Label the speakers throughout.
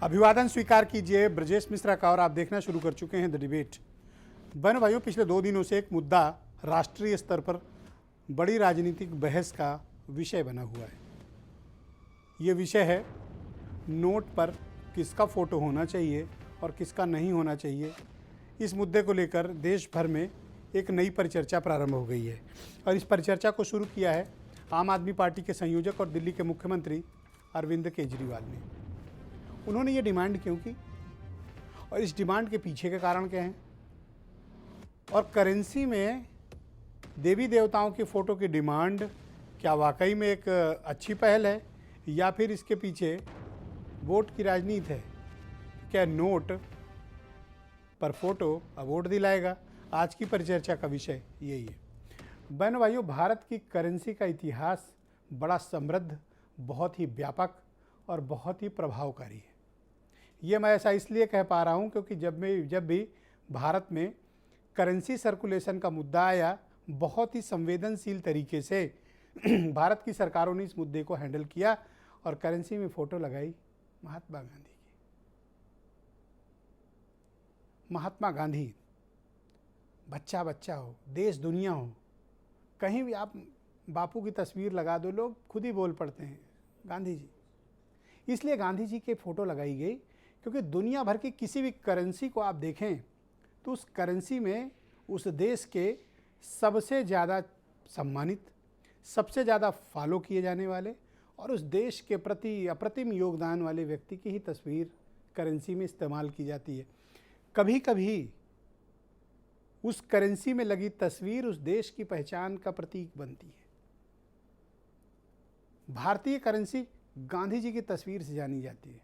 Speaker 1: अभिवादन स्वीकार कीजिए ब्रजेश मिश्रा का और आप देखना शुरू कर चुके हैं द डिबेट। बहन भाइयों, पिछले 2 दिनों से एक मुद्दा राष्ट्रीय स्तर पर बड़ी राजनीतिक बहस का विषय बना हुआ है। ये विषय है नोट पर किसका फोटो होना चाहिए और किसका नहीं होना चाहिए। इस मुद्दे को लेकर देश भर में एक नई परिचर्चा प्रारंभ हो गई है और इस परिचर्चा को शुरू किया है आम आदमी पार्टी के संयोजक और दिल्ली के मुख्यमंत्री अरविंद केजरीवाल ने। उन्होंने ये डिमांड क्यों की और इस डिमांड के पीछे के कारण क्या हैं, और करेंसी में देवी देवताओं की फ़ोटो की डिमांड क्या वाकई में एक अच्छी पहल है या फिर इसके पीछे वोट की राजनीति है। क्या नोट पर फोटो अब वोट दिलाएगा? आज की परिचर्चा का विषय यही है। बहनों भाइयों, भारत की करेंसी का इतिहास बड़ा समृद्ध, बहुत ही व्यापक और बहुत ही प्रभावकारी है। ये मैं ऐसा इसलिए कह पा रहा हूँ क्योंकि जब भी भारत में करेंसी सर्कुलेशन का मुद्दा आया, बहुत ही संवेदनशील तरीके से भारत की सरकारों ने इस मुद्दे को हैंडल किया और करेंसी में फ़ोटो लगाई महात्मा गांधी की। महात्मा गांधी, बच्चा बच्चा हो, देश दुनिया हो, कहीं भी आप बापू की तस्वीर लगा दो, लोग खुद ही बोल पड़ते हैं गांधी जी। इसलिए गांधी जी की फ़ोटो लगाई गई क्योंकि दुनिया भर की किसी भी करेंसी को आप देखें तो उस करेंसी में उस देश के सबसे ज़्यादा सम्मानित, सबसे ज़्यादा फॉलो किए जाने वाले और उस देश के प्रति अप्रतिम योगदान वाले व्यक्ति की ही तस्वीर करेंसी में इस्तेमाल की जाती है। कभी कभी उस करेंसी में लगी तस्वीर उस देश की पहचान का प्रतीक बनती है। भारतीय करेंसी गांधी जी की तस्वीर से जानी जाती है,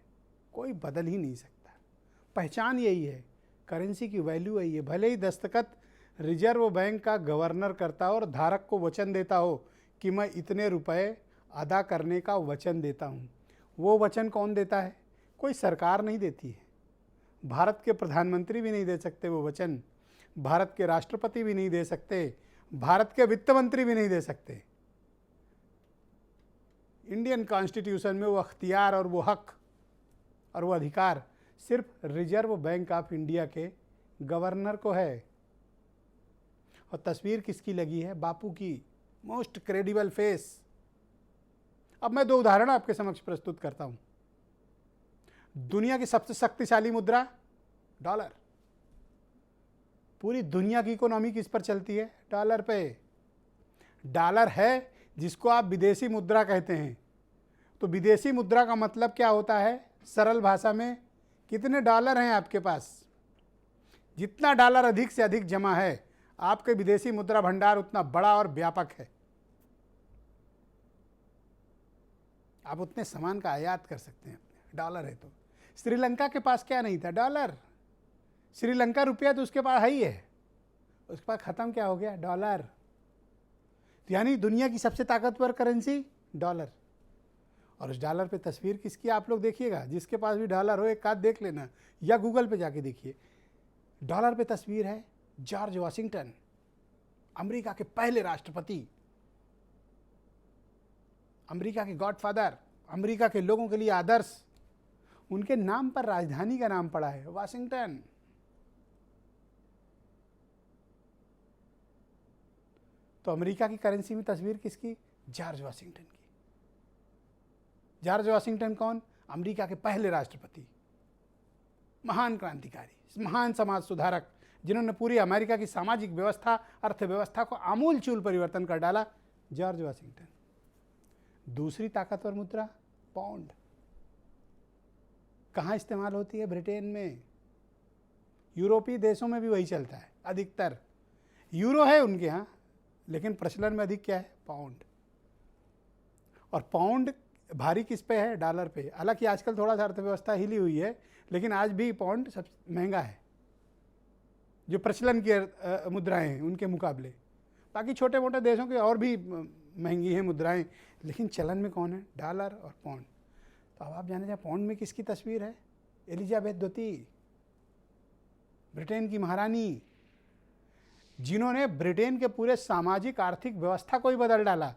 Speaker 1: कोई बदल ही नहीं सकता। पहचान यही है, करेंसी की वैल्यू यही है। भले ही दस्तखत रिजर्व बैंक का गवर्नर करता हो और धारक को वचन देता हो कि मैं इतने रुपए अदा करने का वचन देता हूँ, वो वचन कौन देता है? कोई सरकार नहीं देती है। भारत के प्रधानमंत्री भी नहीं दे सकते वो वचन, भारत के राष्ट्रपति भी नहीं दे सकते, भारत के वित्त मंत्री भी नहीं दे सकते। इंडियन कॉन्स्टिट्यूशन में वो अख्तियार और वो हक और वो अधिकार सिर्फ रिजर्व बैंक ऑफ इंडिया के गवर्नर को है। और तस्वीर किसकी लगी है? बापू की, मोस्ट क्रेडिबल फेस। अब मैं 2 उदाहरण आपके समक्ष प्रस्तुत करता हूं। दुनिया की सबसे शक्तिशाली मुद्रा डॉलर। पूरी दुनिया की इकोनॉमी किस पर चलती है? डॉलर पे। डॉलर है जिसको आप विदेशी मुद्रा कहते हैं। तो विदेशी मुद्रा का मतलब क्या होता है? सरल भाषा में, कितने डॉलर हैं आपके पास? जितना डॉलर अधिक से अधिक जमा है, आपके विदेशी मुद्रा भंडार उतना बड़ा और व्यापक है। आप उतने सामान का आयात कर सकते हैं, डॉलर है तो। श्रीलंका के पास क्या नहीं था? डॉलर। श्रीलंका रुपया तो उसके पास है ही है, उसके पास खत्म क्या हो गया? डॉलर। यानी दुनिया की सबसे ताकतवर करेंसी डॉलर। और उस डॉलर पे तस्वीर किसकी? आप लोग देखिएगा, जिसके पास भी डॉलर हो एक आध देख लेना या गूगल पे जाके देखिए। डॉलर पे तस्वीर है जॉर्ज वाशिंगटन, अमेरिका के पहले राष्ट्रपति, अमेरिका के गॉडफादर, अमेरिका के लोगों के लिए आदर्श। उनके नाम पर राजधानी का नाम पड़ा है वाशिंगटन। तो अमेरिका की करेंसी में तस्वीर किसकी? जॉर्ज वाशिंगटन की। जॉर्ज वाशिंगटन कौन? अमेरिका के पहले राष्ट्रपति, महान क्रांतिकारी, महान समाज सुधारक, जिन्होंने पूरी अमेरिका की सामाजिक व्यवस्था, अर्थव्यवस्था को आमूल चूल परिवर्तन कर डाला। George Washington. दूसरी ताकतवर मुद्रा पाउंड। कहाँ इस्तेमाल होती है? ब्रिटेन में। यूरोपीय देशों में भी वही चलता है अधिकतर। यूरो है उनके यहाँ, लेकिन प्रचलन में अधिक क्या है? पाउंड। और पाउंड भारी किस पे है? डॉलर पे। हालांकि आजकल थोड़ा सा अर्थव्यवस्था हिली हुई है, लेकिन आज भी पाउंड सबसे महंगा है जो प्रचलन की मुद्राएं हैं उनके मुकाबले। बाकी छोटे मोटे देशों के और भी महंगी हैं मुद्राएं, लेकिन चलन में कौन है? डॉलर और पाउंड। तो अब आप जाने जाए पाउंड में किसकी तस्वीर है? एलिजाबेथ द्वितीय, ब्रिटेन की महारानी, जिन्होंने ब्रिटेन के पूरे सामाजिक आर्थिक व्यवस्था को ही बदल डाला।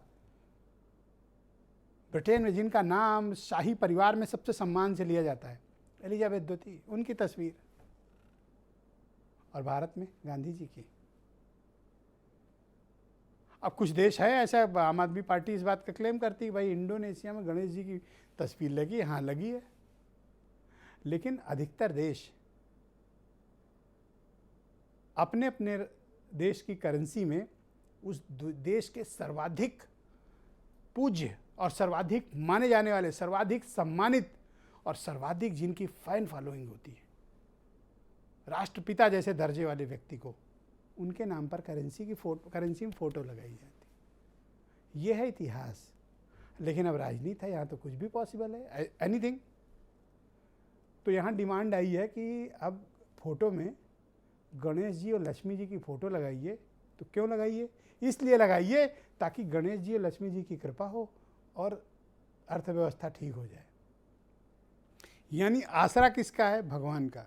Speaker 1: ब्रिटेन में जिनका नाम शाही परिवार में सबसे सम्मान से लिया जाता है, एलिजाबेथ द्वितीय, उनकी तस्वीर, और भारत में गांधी जी की। अब कुछ देश है ऐसा, आम आदमी पार्टी इस बात का क्लेम करती है भाई इंडोनेशिया में गणेश जी की तस्वीर लगी है, हाँ लगी है, लेकिन अधिकतर देश अपने अपने देश की करेंसी में उस देश के सर्वाधिक पूज्य और सर्वाधिक माने जाने वाले, सर्वाधिक सम्मानित और सर्वाधिक जिनकी फैन फॉलोइंग होती है, राष्ट्रपिता जैसे दर्जे वाले व्यक्ति को उनके नाम पर करेंसी में फोटो लगाई जाती। ये है इतिहास। लेकिन अब राजनीति है, यहाँ तो कुछ भी पॉसिबल है, एनीथिंग। तो यहाँ डिमांड आई है कि अब फोटो में गणेश जी और लक्ष्मी जी की फोटो लगाइए। तो क्यों लगाइए? इसलिए लगाइए ताकि गणेश जी और लक्ष्मी जी की कृपा हो और अर्थव्यवस्था ठीक हो जाए। यानी आसरा किसका है? भगवान का।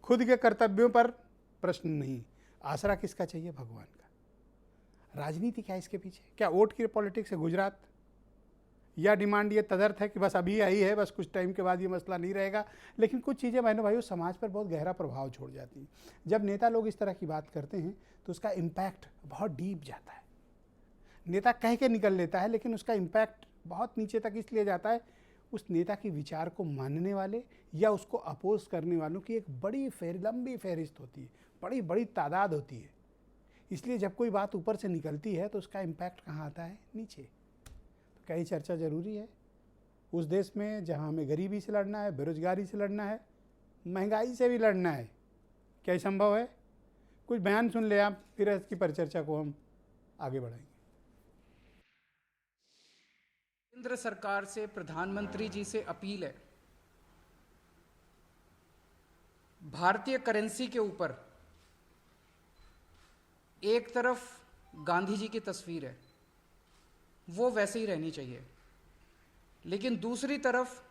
Speaker 1: खुद के कर्तव्यों पर प्रश्न नहीं, आसरा किसका चाहिए? भगवान का। राजनीति क्या है इसके पीछे? क्या वोट की पॉलिटिक्स है गुजरात? या डिमांड ये तदर्थ है कि बस अभी आई है, बस कुछ टाइम के बाद ये मसला नहीं रहेगा? लेकिन कुछ चीज़ें बहनों भाइयों समाज पर बहुत गहरा प्रभाव छोड़ जाती हैं। जब नेता लोग इस तरह की बात करते हैं तो उसका इम्पैक्ट बहुत डीप जाता है। नेता कह के निकल लेता है लेकिन उसका इम्पैक्ट बहुत नीचे तक इसलिए जाता है, उस नेता के विचार को मानने वाले या उसको अपोज करने वालों की एक बड़ी लंबी फहरिस्त होती है, बड़ी बड़ी तादाद होती है। इसलिए जब कोई बात ऊपर से निकलती है तो उसका इम्पैक्ट कहाँ आता है? नीचे। तो क्या ये चर्चा ज़रूरी है? उस देश में जहाँ हमें गरीबी से लड़ना है, बेरोजगारी से लड़ना है, महंगाई से भी लड़ना है, क्या ये संभव है? कुछ बयान सुन ले आप, फिर इसकी परिचर्चा को हम आगे बढ़ाएंगे।
Speaker 2: केंद्र सरकार से, प्रधानमंत्री जी से अपील है, भारतीय करेंसी के ऊपर एक तरफ गांधी जी की तस्वीर है, वो वैसे ही रहनी चाहिए, लेकिन दूसरी तरफ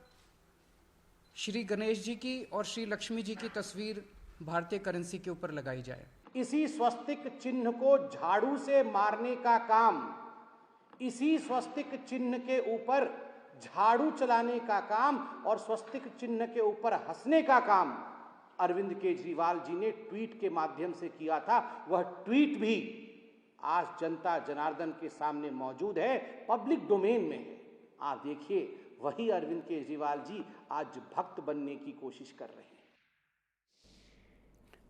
Speaker 2: श्री गणेश जी की और श्री लक्ष्मी जी की तस्वीर भारतीय करेंसी के ऊपर लगाई जाए।
Speaker 3: इसी स्वस्तिक चिन्ह को झाड़ू से मारने का काम, इसी स्वस्तिक चिन्ह के ऊपर झाड़ू चलाने का काम और स्वस्तिक चिन्ह के ऊपर हंसने का काम अरविंद केजरीवाल जी ने ट्वीट के माध्यम से किया था। वह ट्वीट भी आज जनता जनार्दन के सामने मौजूद है, पब्लिक डोमेन में है। आप देखिए, वही अरविंद केजरीवाल जी आज भक्त बनने की कोशिश कर रहे हैं।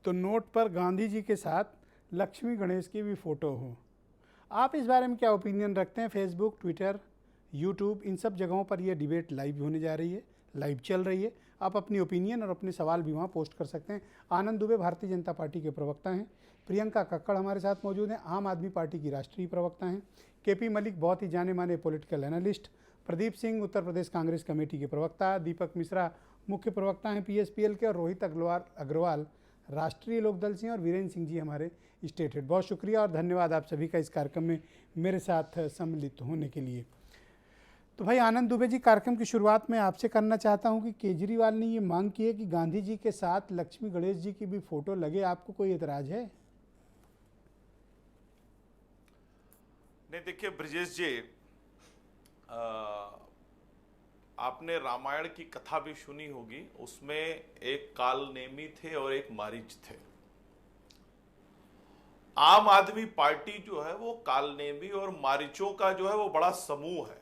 Speaker 1: तो नोट पर गांधी जी के साथ लक्ष्मी गणेश की भी फोटो हो। आप इस बारे में क्या ओपिनियन रखते हैं? फेसबुक, ट्विटर, यूट्यूब, इन सब जगहों पर यह डिबेट लाइव होने जा रही है, लाइव चल रही है। आप अपनी ओपिनियन और अपने सवाल भी वहाँ पोस्ट कर सकते हैं। आनंद दुबे भारतीय जनता पार्टी के प्रवक्ता हैं, प्रियंका कक्कड़ हमारे साथ मौजूद हैं, आम आदमी पार्टी की राष्ट्रीय प्रवक्ता हैं, केपी मलिक बहुत ही जाने माने political analyst, Pradeep Singh Uttar Pradesh Congress committee के प्रवक्ता, दीपक मिश्रा मुख्य प्रवक्ता हैं पीएसपीएल के, और रोहित अग्रवाल राष्ट्रीय लोकदल से, और वीरेंद्र सिंह जी हमारे स्टेट हेड। बहुत शुक्रिया और धन्यवाद आप सभी का इस कार्यक्रम में मेरे साथ सम्मिलित होने के लिए। तो भाई आनंद दुबे जी, कार्यक्रम की शुरुआत में आपसे करना चाहता हूं कि केजरीवाल ने ये मांग की है कि गांधी जी के साथ लक्ष्मी गणेश जी की भी फोटो लगे, आपको कोई एतराज है?
Speaker 4: नहीं, देखिए ब्रजेश जी, आपने रामायण की कथा भी सुनी होगी, उसमें एक कालनेमी थे और एक मारीच थे। आम आदमी पार्टी जो है वो कालनेमी और मारीचों का जो है वो बड़ा समूह है।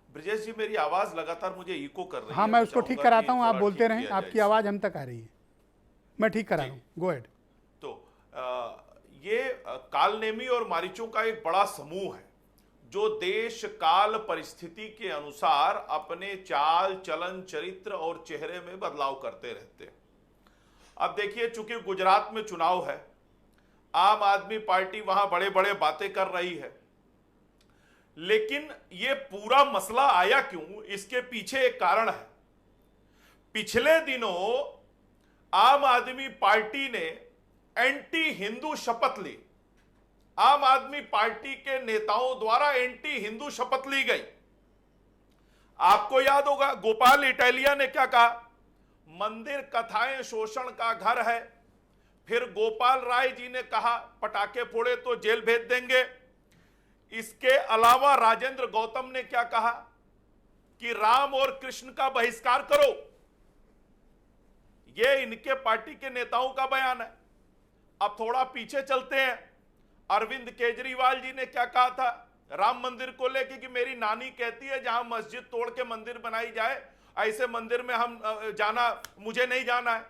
Speaker 4: ब्रजेश जी, मेरी आवाज लगातार मुझे इको कर रही है।
Speaker 1: हाँ, मैं उसको ठीक कराता हूँ, आप बोलते रहें, आपकी आवाज हम तक आ रही है, मैं ठीक करा रहा हूँ, गो अहेड।
Speaker 4: तो ये कालनेमी और मारीचों का एक बड़ा समूह है जो देश काल परिस्थिति के अनुसार अपने चाल चलन, चरित्र और चेहरे में बदलाव करते रहते हैं। अब देखिए, चूंकि गुजरात में चुनाव है, आम आदमी पार्टी वहां बड़े बड़े बातें कर रही है, लेकिन ये पूरा मसला आया क्यों, इसके पीछे एक कारण है। पिछले दिनों आम आदमी पार्टी ने एंटी हिंदू शपथ ली, आम आदमी पार्टी के नेताओं द्वारा एंटी हिंदू शपथ ली गई। आपको याद होगा गोपाल इटालिया ने क्या कहा, मंदिर कथाएं शोषण का घर है। फिर गोपाल राय जी ने कहा पटाखे फोड़े तो जेल भेज देंगे। इसके अलावा राजेंद्र गौतम ने क्या कहा, कि राम और कृष्ण का बहिष्कार करो। यह इनके पार्टी के नेताओं का बयान है। अब थोड़ा पीछे चलते हैं। अरविंद केजरीवाल जी ने क्या कहा था राम मंदिर को लेकर कि मेरी नानी कहती है जहां मस्जिद तोड़ के मंदिर बनाई जाए ऐसे मंदिर में हम जाना, मुझे नहीं जाना है।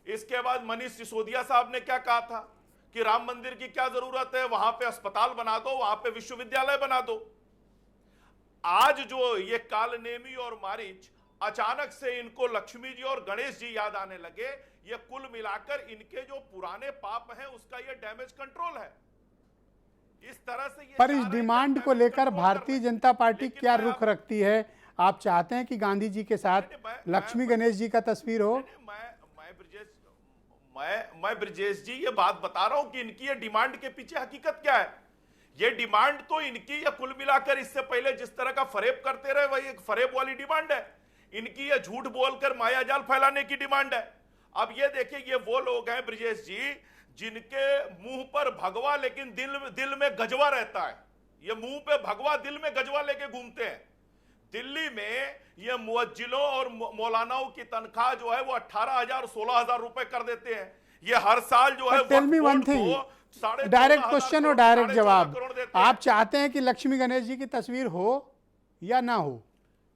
Speaker 4: इसके बाद मनीष सिसोदिया साहब ने क्या कहा था कि राम मंदिर की क्या जरूरत है, वहां पे अस्पताल बना दो, वहां पे विश्वविद्यालय बना दो। आज जो ये कालनेमी और मारीच अचानक से इनको लक्ष्मी जी और गणेश जी याद आने लगे, ये कुल मिलाकर इनके जो पुराने पाप हैं उसका ये डैमेज कंट्रोल है। इस तरह से ये
Speaker 1: पर इस डिमांड को लेकर भारतीय जनता पार्टी क्या रुख रखती है? आप चाहते हैं कि गांधी जी के साथ लक्ष्मी गणेश जी का तस्वीर हो?
Speaker 4: मैं ब्रजेश जी ये बात बता रहा हूं कि इनकी ये डिमांड के पीछे हकीकत क्या है। ये डिमांड तो इनकी ये कुल मिलाकर इससे पहले जिस तरह का फरेब करते रहे वही एक फरेब वाली डिमांड है। इनकी ये झूठ बोलकर मायाजाल फैलाने की डिमांड है। अब ये देखिए, ये वो लोग हैं ब्रजेश जी जिनके मुंह पर भगवा लेकिन दिल में गजवा रहता है। ये मुंह पे भगवा दिल में गजवा लेके घूमते हैं। दिल्ली में ये मुअज्जिलों और मौलानाओं की तनख्वाह जो है वो 18,000 16,000 रुपए कर देते हैं। ये हर साल जो है
Speaker 1: tell me one thing, direct question और डायरेक्ट जवाब। आप चाहते हैं कि लक्ष्मी गणेश जी की तस्वीर हो या ना हो?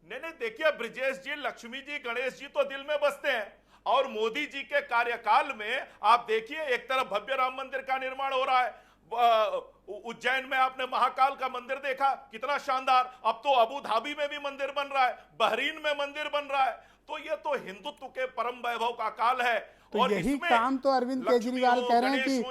Speaker 4: नहीं, देखिए ब्रजेश जी, लक्ष्मी जी गणेश जी तो दिल में बसते हैं। और मोदी जी के कार्यकाल में आप देखिए, एक तरफ भव्य राम मंदिर का निर्माण हो रहा है। उज्जैन में आपने महाकाल का मंदिर देखा, कितना शानदार। अब तो अबू धाबी में भी मंदिर बन रहा है, बहरीन में मंदिर बन रहा है। तो ये तो हिंदुत्व के परम वैभव का काल है।
Speaker 1: तो
Speaker 4: और
Speaker 1: यही
Speaker 4: इसमें
Speaker 1: काम तो अरविंद केजरीवाल कह रहे हैं कि
Speaker 4: ये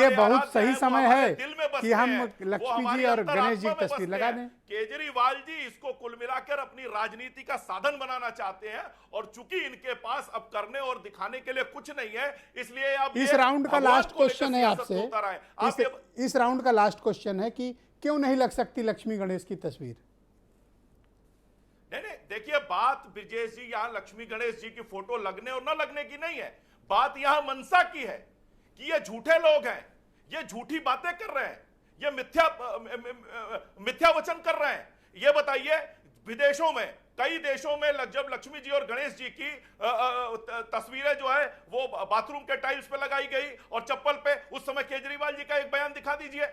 Speaker 1: ये बहुत सही समय है कि हम लक्ष्मी जी और गणेश जी की तस्वीर लगा दें।
Speaker 4: केजरीवाल जी इसको कुल मिलाकर अपनी राजनीति का साधन बनाना चाहते हैं। और चूंकि इनके पास अब करने और दिखाने के लिए कुछ नहीं है, इसलिए अब
Speaker 1: इस राउंड का लास्ट क्वेश्चन है आपसे, इस राउंड का लास्ट क्वेश्चन है कि क्यों नहीं लग सकती लक्ष्मी गणेश की तस्वीर?
Speaker 4: नहीं, देखिए, बात ब्रजेश जी यहां लक्ष्मी गणेश जी की फोटो लगने और न लगने की नहीं है। बात यहां मनसा की है कि ये झूठे लोग हैं, ये झूठी बातें कर रहे हैं, ये मिथ्या वचन कर रहे हैं। ये बताइए, विदेशों में कई देशों में जब लक्ष्मी जी और गणेश जी की तस्वीरें जो है वो बाथरूम के टाइल्स पे लगाई गई और चप्पल पे, उस समय केजरीवाल जी का एक बयान दिखा दीजिए,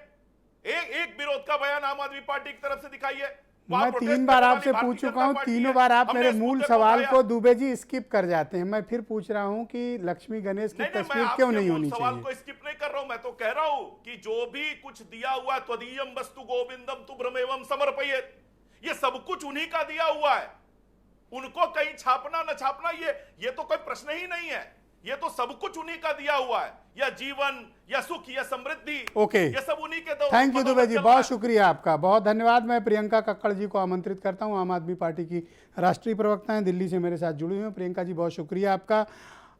Speaker 4: एक विरोध का बयान आम आदमी पार्टी की तरफ से दिखाइए।
Speaker 1: मैं 3 बार आपसे पूछ चुका हूं, तीनों बार आप मेरे मूल सवाल को दुबे जी स्किप कर जाते हैं। मैं फिर पूछ रहा हूं कि लक्ष्मी गणेश की तस्वीर क्यों नहीं होनी चाहिए?
Speaker 4: सवाल को स्किप नहीं कर रहा हूं, मैं तो कह रहा हूं कि जो भी कुछ दिया हुआ त्वदीयम वस्तु गोविंदम तुभ्रमेवं समर्पयेत्, ये सब कुछ उन्हीं का दिया हुआ है। उनको कहीं छापना न छापना ये तो कोई प्रश्न ही नहीं है। ये तो सब कुछ उन्हीं का दिया हुआ है, या जीवन, या सुख, या समृद्धि,
Speaker 1: ओके,
Speaker 4: ये सब उन्हीं के दो।
Speaker 1: थैंक यू दुबे जी, बहुत शुक्रिया आपका, बहुत धन्यवाद। मैं प्रियंका कक्कड़ जी को आमंत्रित करता हूं, आम आदमी पार्टी की राष्ट्रीय प्रवक्ता हैं, दिल्ली से मेरे साथ जुड़ी हुई हैं। प्रियंका जी, बहुत शुक्रिया आपका।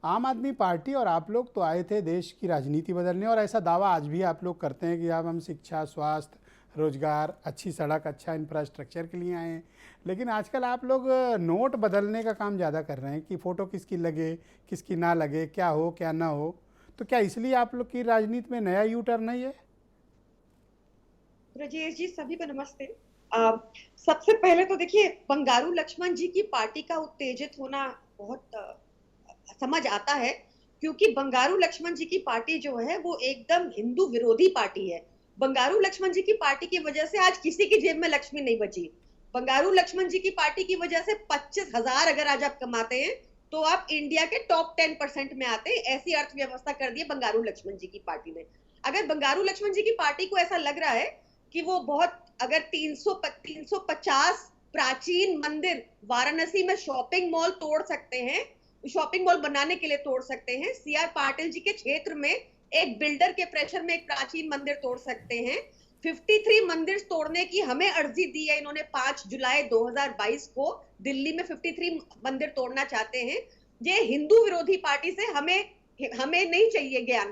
Speaker 1: आम आदमी पार्टी और आप लोग तो आए थे देश की राजनीति बदलने, और ऐसा दावा आज भी आप लोग करते हैं कि अब हम शिक्षा, स्वास्थ्य, रोजगार, अच्छी सड़क, अच्छा इंफ्रास्ट्रक्चर के लिए आए हैं। लेकिन आजकल आप लोग नोट बदलने का काम ज़्यादा कर रहे हैं कि फ़ोटो किसकी लगे, किसकी ना लगे, क्या हो क्या ना हो। तो क्या इसलिए आप लोग की राजनीति में नया यू टर्न नहीं है?
Speaker 5: ब्रजेश जी, सभी को नमस्ते। सबसे पहले तो देखिए, बंगारू लक्ष्मण जी की पार्टी का उत्तेजित होना बहुत समझ आता है, क्योंकि बंगारू लक्ष्मण जी की पार्टी जो है वो एकदम हिंदू विरोधी पार्टी है। बंगारू लक्ष्मण जी की पार्टी की वजह से आज किसी की जेब में लक्ष्मी नहीं बची। बंगारू लक्ष्मण जी की पार्टी की वजह से 25,000 अगर आज आप कमाते हैं तो आप इंडिया के टॉप 10% में आते हैं। ऐसी अर्थव्यवस्था कर दी है बंगारू लक्ष्मण जी की पार्टी ने। अगर बंगारू लक्ष्मण जी की पार्टी को ऐसा लग रहा है कि वो बहुत, अगर 350 प्राचीन मंदिर वाराणसी में शॉपिंग मॉल तोड़ सकते हैं, शॉपिंग मॉल बनाने के लिए तोड़ सकते हैं, सीआर पाटिल जी के क्षेत्र में एक बिल्डर के प्रेशर में एक प्राचीन मंदिर तोड़ सकते हैं, 53 मंदिर तोड़ने की हमें अर्जी दी है इन्होंने 5 जुलाई 2022 को, दिल्ली में 53 मंदिर तोड़ना चाहते हैं। ये हिंदू विरोधी पार्टी से हमें नहीं चाहिए ज्ञान।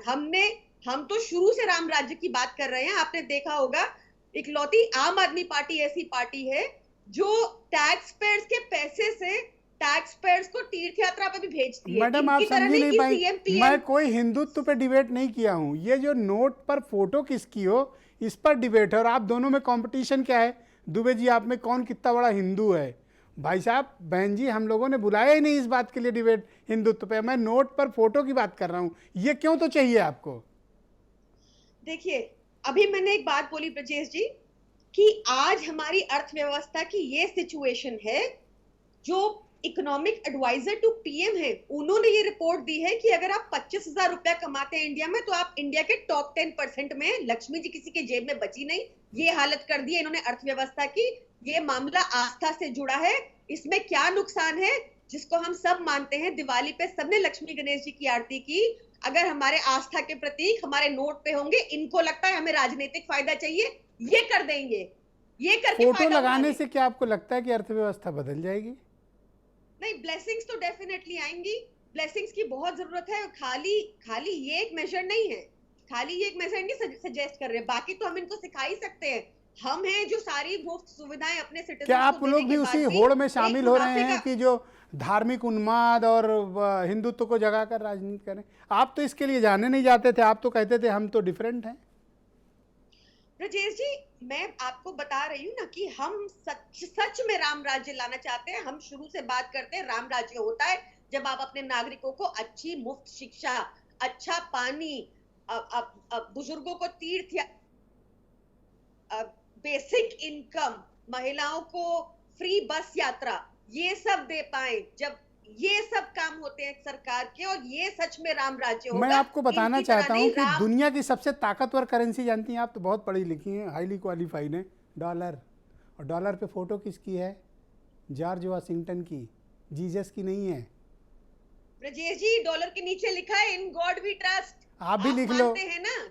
Speaker 5: हम तो शुरू से राम राज्य की बात कर रहे हैं। आपने देखा होगा, इकलौती आम आदमी पार्टी ऐसी पार्टी है जो टैक्स पेयर्स के पैसे से टैक्स पेयर्स को तीर्थ यात्रा पे भी भेजती है।
Speaker 1: मैडम, आप समझ नहीं पाई, मैं कोई हिंदुत्व पे डिबेट नहीं किया हूँ। ये जो नोट पर फोटो किसकी हो इस पर डिबेट है, और आप दोनों में कंपटीशन क्या है? दुबे जी, आप में कौन कितना बड़ा हिंदू है? भाई साहब, बहन जी, हम लोगों ने बुलाया ही नहीं इस बात के लिए डिबेट हिंदुत्व पे। मैं नोट पर फोटो की बात कर रहा हूं, ये क्यों तो चाहिए आपको?
Speaker 5: देखिए, अभी मैंने एक बात बोली ब्रजेश जी कि आज हमारी अर्थव्यवस्था की ये सिचुएशन है। जो इकोनॉमिक एडवाइजर टू पीएम है, उन्होंने ये रिपोर्ट दी है कि अगर आप 25,000 रुपया कमाते हैं इंडिया में, तो आप इंडिया के टॉप 10% में। लक्ष्मी जी किसी के जेब में बची नहीं, ये हालत कर दी है इन्होंने अर्थव्यवस्था की। ये मामला आस्था से जुड़ा है। इसमें क्या नुकसान है, जिसको हम सब मानते हैं, दिवाली पे सबने लक्ष्मी गणेश जी की आरती की। अगर हमारे आस्था के प्रतीक हमारे नोट पे होंगे, इनको लगता है हमें राजनीतिक फायदा चाहिए, ये कर देंगे। ये करके
Speaker 1: फोटो
Speaker 5: फायदा
Speaker 1: लगाने
Speaker 5: उठाएंगे।
Speaker 1: से क्या आपको लगता है कि अर्थव्यवस्था बदल जाएगी?
Speaker 5: नहीं, ब्लेसिंग्स तो डेफिनेटली आएंगी। ब्लेसिंग्स की बहुत जरूरत है। खाली ये एक मेजर नहीं है, खाली ये एक मेजर नहीं सजेस्ट कर रहे। बाकी तो हम इनको सिखा ही सकते हैं। हम हैं जो सारी मुफ्त सुविधाएं अपने सिटीजन
Speaker 1: क्या आप लोग भी उसी होड़ में शामिल हो रहे हैं कि जो धार्मिक उन्माद और हिंदुत्व को जगाकर राजनीति करें? आप तो इसके लिए जाने नहीं जाते थे, आप तो कहते थे हम तो डिफरेंट हैं।
Speaker 5: ब्रजेश जी, मैं आपको बता रही हूँ ना कि हम सच में राम राज्य लाना चाहते हैं। हम शुरू से बात करते हैं राम राज्य होता है जब आप अपने नागरिकों को अच्छी मुफ्त शिक्षा, अच्छा पानी, बुजुर्गों को तीर्थ या बेसिक इनकम, महिलाओं को फ्री बस यात्रा, ये सब दे पाए। जब ये सब काम होते हैं सरकार के, और ये सच में राम राज्य होगा।
Speaker 1: मैं आपको बताना
Speaker 5: इनकी तरह
Speaker 1: चाहता हूं
Speaker 5: नहीं,
Speaker 1: कि दुनिया की सबसे ताकतवर करेंसी जानती हैं आप? तो बहुत पढ़ी लिखी हैं, हाईली क्वालिफाइड हैं। डॉलर। और डॉलर पे फोटो किसकी है? जॉर्ज वाशिंगटन की, जीसस की नहीं है।
Speaker 5: ब्रजेश जी, डॉलर के नीचे लिखा है इन गॉड वी ट्रस्ट।
Speaker 1: आप भी लिख लो।
Speaker 5: मानते हैं ना?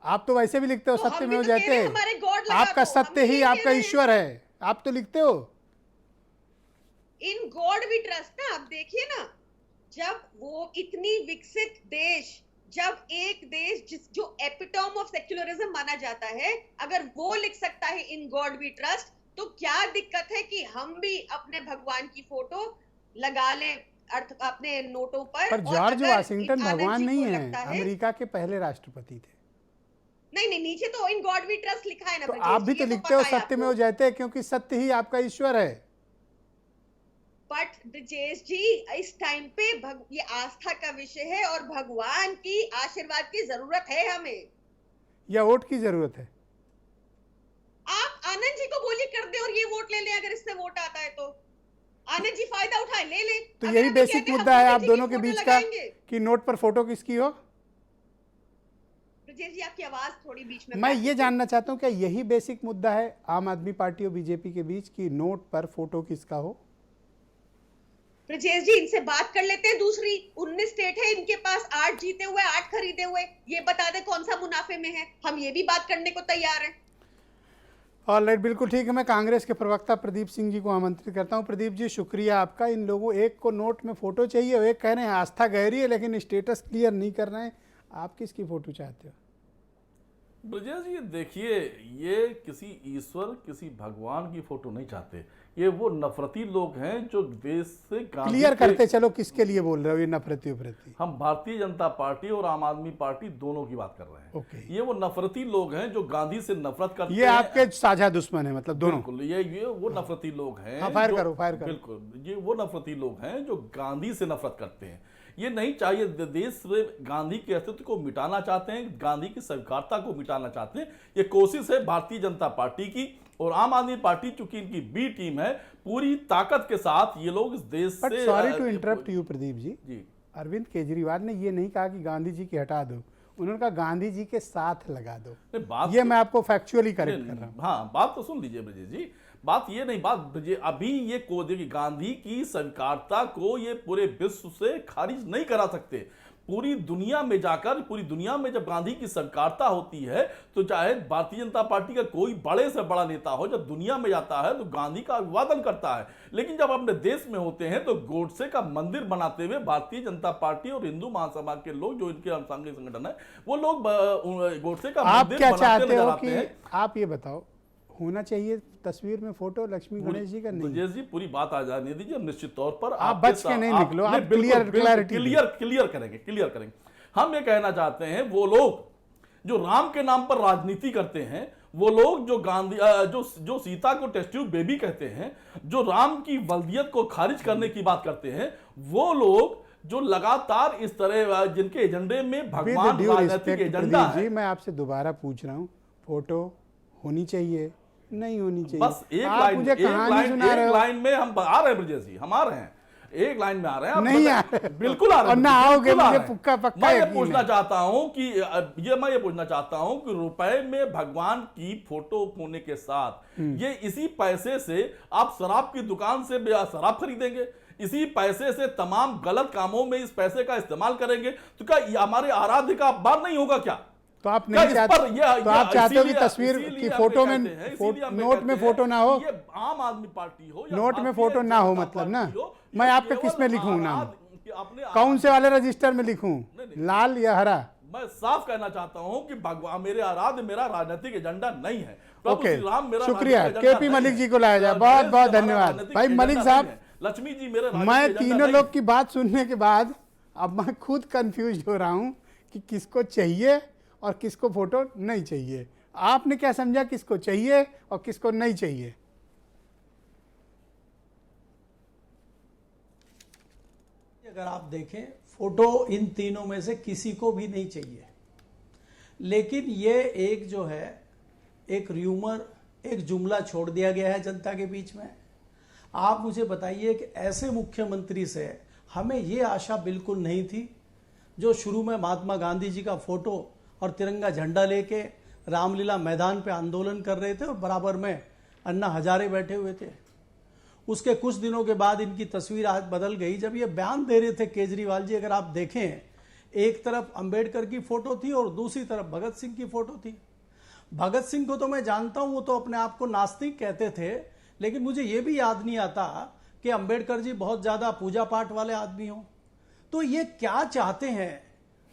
Speaker 1: आप तो वैसे भी लिखते हो,
Speaker 5: तो
Speaker 1: सत्य
Speaker 5: हम
Speaker 1: में
Speaker 5: भी
Speaker 1: हो
Speaker 5: तो कह
Speaker 1: जाते
Speaker 5: रहे हैं, हमारे गॉड लगा
Speaker 1: आपका
Speaker 5: दो।
Speaker 1: सत्य
Speaker 5: हम
Speaker 1: ही
Speaker 5: ये कह
Speaker 1: आपका
Speaker 5: रहे हैं।
Speaker 1: ईश्वर है, आप तो लिखते हो।
Speaker 5: इन गॉड वी ट्रस्ट ना। अब देखिए ना, जब वो इतनी विकसित देश, जब एक देश जो एपिटोम ऑफ सेक्युलरिज्म माना जाता है, अगर वो लिख सकता है इन गॉड वी ट्रस्ट, तो क्या दिक्कत है कि हम भी अपने भगवान की फोटो लगा लें अपने नोटों पर?
Speaker 1: पर
Speaker 5: और
Speaker 1: जॉर्ज
Speaker 5: अगर
Speaker 1: वाशिंगटन
Speaker 5: आनंद
Speaker 1: भगवान
Speaker 5: जी
Speaker 1: नहीं
Speaker 5: को
Speaker 1: है,
Speaker 5: लगता
Speaker 1: अमेरिका के पहले राष्ट्रपति थे।
Speaker 5: नहीं, नीचे तो इन गॉड वी ट्रस्ट लिखा है ना।
Speaker 1: तो
Speaker 5: ब्रजेश
Speaker 1: आप भी
Speaker 5: जी,
Speaker 1: तो
Speaker 5: ये
Speaker 1: लिखते हो
Speaker 5: पता है
Speaker 1: सत्य में
Speaker 5: आपको।
Speaker 1: हो जाते हैं, क्योंकि सत्य ही आपका ईश्वर है।
Speaker 5: बट ब्रजेश जी, इस टाइम पे ये आस्था का विषय है और भगवान की आशीर्वाद की जरूरत है हमें।
Speaker 1: या वोट की जरूरत है?
Speaker 5: आप आनंद जी को बोलिए कर दे और ये वोट ले ले। अगर इससे वोट आता है तो आनंद जी फायदा उठाए, ले ले।
Speaker 1: तो
Speaker 5: अगर
Speaker 1: यही
Speaker 5: हमें
Speaker 1: बेसिक
Speaker 5: कहते हैं,
Speaker 1: मुद्दा
Speaker 5: हम
Speaker 1: है
Speaker 5: मोदी
Speaker 1: आप
Speaker 5: जी
Speaker 1: दोनों
Speaker 5: की
Speaker 1: के
Speaker 5: फोटो
Speaker 1: बीच का
Speaker 5: लगाएंगे।
Speaker 1: कि नोट पर फोटो किसकी हो।
Speaker 5: ब्रजेश जी, आपकी आवाज थोड़ी बीच में
Speaker 1: मैं ये जानना चाहता हूं, क्या यही बेसिक मुद्दा है आम आदमी पार्टी और बीजेपी के बीच कि नोट पर फोटो किसका हो?
Speaker 5: ब्रजेश जी, इनसे बात कर लेते हैं। दूसरी 19 स्टेट है इनके पास, 8 जीते हुए, 8 खरीदे हुए। ये बता दे कौन सा मुनाफे में है, हम ये भी बात करने को तैयार हैं।
Speaker 1: ऑलराइट, बिल्कुल ठीक है। मैं कांग्रेस के प्रवक्ता प्रदीप सिंह जी को आमंत्रित करता हूं। प्रदीप जी, शुक्रिया आपका। इन लोगों, एक को नोट में फोटो चाहिए और एक कह रहे हैं आस्था गहरी है लेकिन स्टेटस क्लियर नहीं कर रहे हैं। आप किसकी फोटो चाहते हो?
Speaker 6: ब्रजेश जी, देखिए, ये किसी ईश्वर, किसी भगवान की फोटो नहीं चाहते। ये वो नफरती लोग हैं जो देश से
Speaker 1: क्लियर करते चलो किसके लिए बोल रहे हो ये नफरती उफरती?
Speaker 6: हम भारतीय जनता पार्टी और आम आदमी पार्टी दोनों की बात कर रहे हैं।
Speaker 1: ओके।
Speaker 6: ये वो नफरती लोग हैं जो गांधी से नफरत करते हैं।
Speaker 1: ये आपके साझा दुश्मन है, मतलब दोनों?
Speaker 6: बिल्कुल, ये वो नफरती लोग हैं।
Speaker 1: हाँ, फायर
Speaker 6: जो-
Speaker 1: करो, फायर करो।
Speaker 6: बिल्कुल, ये वो नफरती लोग हैं जो गांधी से नफरत करते हैं। ये नहीं चाहिए, देश में गांधी के अस्तित्व को मिटाना चाहते हैं, गांधी की स्वीकार्यता को मिटाना चाहते हैं। ये कोशिश है भारतीय जनता पार्टी की और आम आदमी पार्टी, चूंकि इनकी बी टीम है, पूरी ताकत के साथ ये लोग इस देश
Speaker 1: बट
Speaker 6: से।
Speaker 1: Sorry to interrupt you Pradeep ji,
Speaker 6: जी,
Speaker 1: अरविंद केजरीवाल ने ये नहीं कहा कि गांधी जी की हटा दो, उन्होंने कहा गांधी जी के साथ लगा दो।
Speaker 6: नहीं, बात
Speaker 1: ये
Speaker 6: तो-
Speaker 1: मैं आपको फैक्चुअली करेक्ट कर रहा हूँ।
Speaker 6: हाँ, बात तो सुन लीजिए ब्रजेश जी। बात ये नहीं, अभी ये को देखिए, गांधी की स्वीकार्यता को ये पूरे विश्व से खारिज नहीं करा सकते। पूरी दुनिया में जाकर, पूरी दुनिया में जब गांधी की स्वीकार्यता होती है, तो चाहे भारतीय जनता पार्टी का कोई बड़े से बड़ा नेता हो, जब दुनिया में जाता है तो गांधी का अभिवादन करता है। लेकिन जब अपने देश में होते हैं तो गोडसे का मंदिर बनाते हुए भारतीय जनता पार्टी और हिंदू महासभा के लोग, जो इनके सांघिक संगठन है, वो लोग गोडसे का
Speaker 1: आप
Speaker 6: मंदिर
Speaker 1: क्या
Speaker 6: बनाते
Speaker 1: चाहते
Speaker 6: नजर
Speaker 1: हो
Speaker 6: आते
Speaker 1: कि
Speaker 6: हैं।
Speaker 1: आप ये बताओ, होना चाहिए तस्वीर में फोटो लक्ष्मी गणेश जी का? नहीं,
Speaker 6: ब्रजेश जी, पूरी बात आ जाने दीजिए। निश्चित तौर पर
Speaker 1: आप बच के नहीं निकलो, आप
Speaker 6: क्लियर करेंगे। हम ये कहना चाहते हैं, वो लोग जो राम के नाम पर राजनीति करते हैं, वो लोग जो गांधी जो सीता को टेस्ट ट्यूब बेबी कहते हैं, जो राम की वल्दियत को खारिज करने की बात करते हैं, वो लोग जो लगातार इस तरह जिनके एजेंडे में भगवान राजनीतिक एजेंडा है।
Speaker 1: जी मैं आपसे दोबारा पूछ रहा हूँ, फोटो होनी चाहिए नहीं होनी चाहिए?
Speaker 6: बस एक
Speaker 1: आप
Speaker 6: लाइन,
Speaker 1: मुझे कहानी सुना रहे हो।
Speaker 6: लाइन में हम आ रहे हैं ब्रजेश जी, हम आ रहे हैं, एक लाइन में आ रहे हैं।
Speaker 1: नहीं आ रहे,
Speaker 6: बिल्कुल आ रहे हैं,
Speaker 1: और ना आओगे, मुझे पक्का
Speaker 6: मैं ये
Speaker 1: यकीन
Speaker 6: पूछना
Speaker 1: है।
Speaker 6: चाहता हूं कि मैं ये पूछना चाहता हूं कि रुपए में भगवान की फोटो होने के साथ ये इसी पैसे से आप शराब की दुकान से शराब खरीदेंगे, इसी पैसे से तमाम गलत कामों में इस पैसे का इस्तेमाल करेंगे, तो क्या ये हमारे आराध्य का अपमान नहीं होगा क्या?
Speaker 1: तो आप नहीं चाहते, तो आप चाहते हो कि तस्वीर की फोटो में नोट में फोटो ना हो,
Speaker 6: ये आम आदमी पार्टी हो या
Speaker 1: नोट में
Speaker 6: भारतीय
Speaker 1: फोटो ना हो,
Speaker 6: जनता
Speaker 1: मतलब ना
Speaker 6: पार्टी हो,
Speaker 1: मैं
Speaker 6: ये
Speaker 1: आपका
Speaker 6: केवल
Speaker 1: किस में लिखूं नाम,
Speaker 6: अपने
Speaker 1: कौन से वाले रजिस्टर में लिखूं, लाल या हरा?
Speaker 6: मैं साफ कहना चाहता हूं कि भगवान मेरे आराध्य मेरा राजनीतिक एजेंडा नहीं है। प्रभु
Speaker 1: ओके,
Speaker 6: श्री राम मेरा
Speaker 1: शुक्रिया।
Speaker 6: राजनीतिक एजेंडा
Speaker 1: केपी
Speaker 6: नहीं
Speaker 1: मलिक
Speaker 6: है।
Speaker 1: जी को लाया जाए, बहुत बहुत
Speaker 6: हमारा
Speaker 1: धन्यवाद।
Speaker 6: राजनीतिक
Speaker 1: भाई मलिक
Speaker 6: एजेंडा
Speaker 1: साहब,
Speaker 6: नहीं है। लक्ष्मी जी मेरे राजनीतिक
Speaker 1: मैं
Speaker 6: एजेंडा
Speaker 1: तीनों
Speaker 6: नहीं
Speaker 1: लोग की बात सुनने के बाद अब मैं खुद कंफ्यूज हो रहा हूं कि किसको चाहिए और किसको फोटो नहीं चाहिए। आपने क्या समझा किसको चाहिए और किसको नहीं चाहिए?
Speaker 7: अगर आप देखें, फोटो इन तीनों में से किसी को भी नहीं चाहिए, लेकिन ये एक जो है एक र्यूमर, एक जुमला छोड़ दिया गया है जनता के बीच में। आप मुझे बताइए कि ऐसे मुख्यमंत्री से हमें ये आशा बिल्कुल नहीं थी, जो शुरू में महात्मा गांधी जी का फोटो और तिरंगा झंडा लेके रामलीला मैदान पे आंदोलन कर रहे थे और बराबर में अन्ना हजारे बैठे हुए थे। उसके कुछ दिनों के बाद इनकी तस्वीर आज बदल गई, जब ये बयान दे रहे थे केजरीवाल जी। अगर आप देखें, एक तरफ अंबेडकर की फोटो थी और दूसरी तरफ भगत सिंह की फोटो थी। भगत सिंह को तो मैं जानता हूं, वो तो अपने आप को नास्तिक कहते थे, लेकिन मुझे ये भी याद नहीं आता कि अंबेडकर जी बहुत ज्यादा पूजा पाठ वाले आदमी हो। तो ये क्या चाहते हैं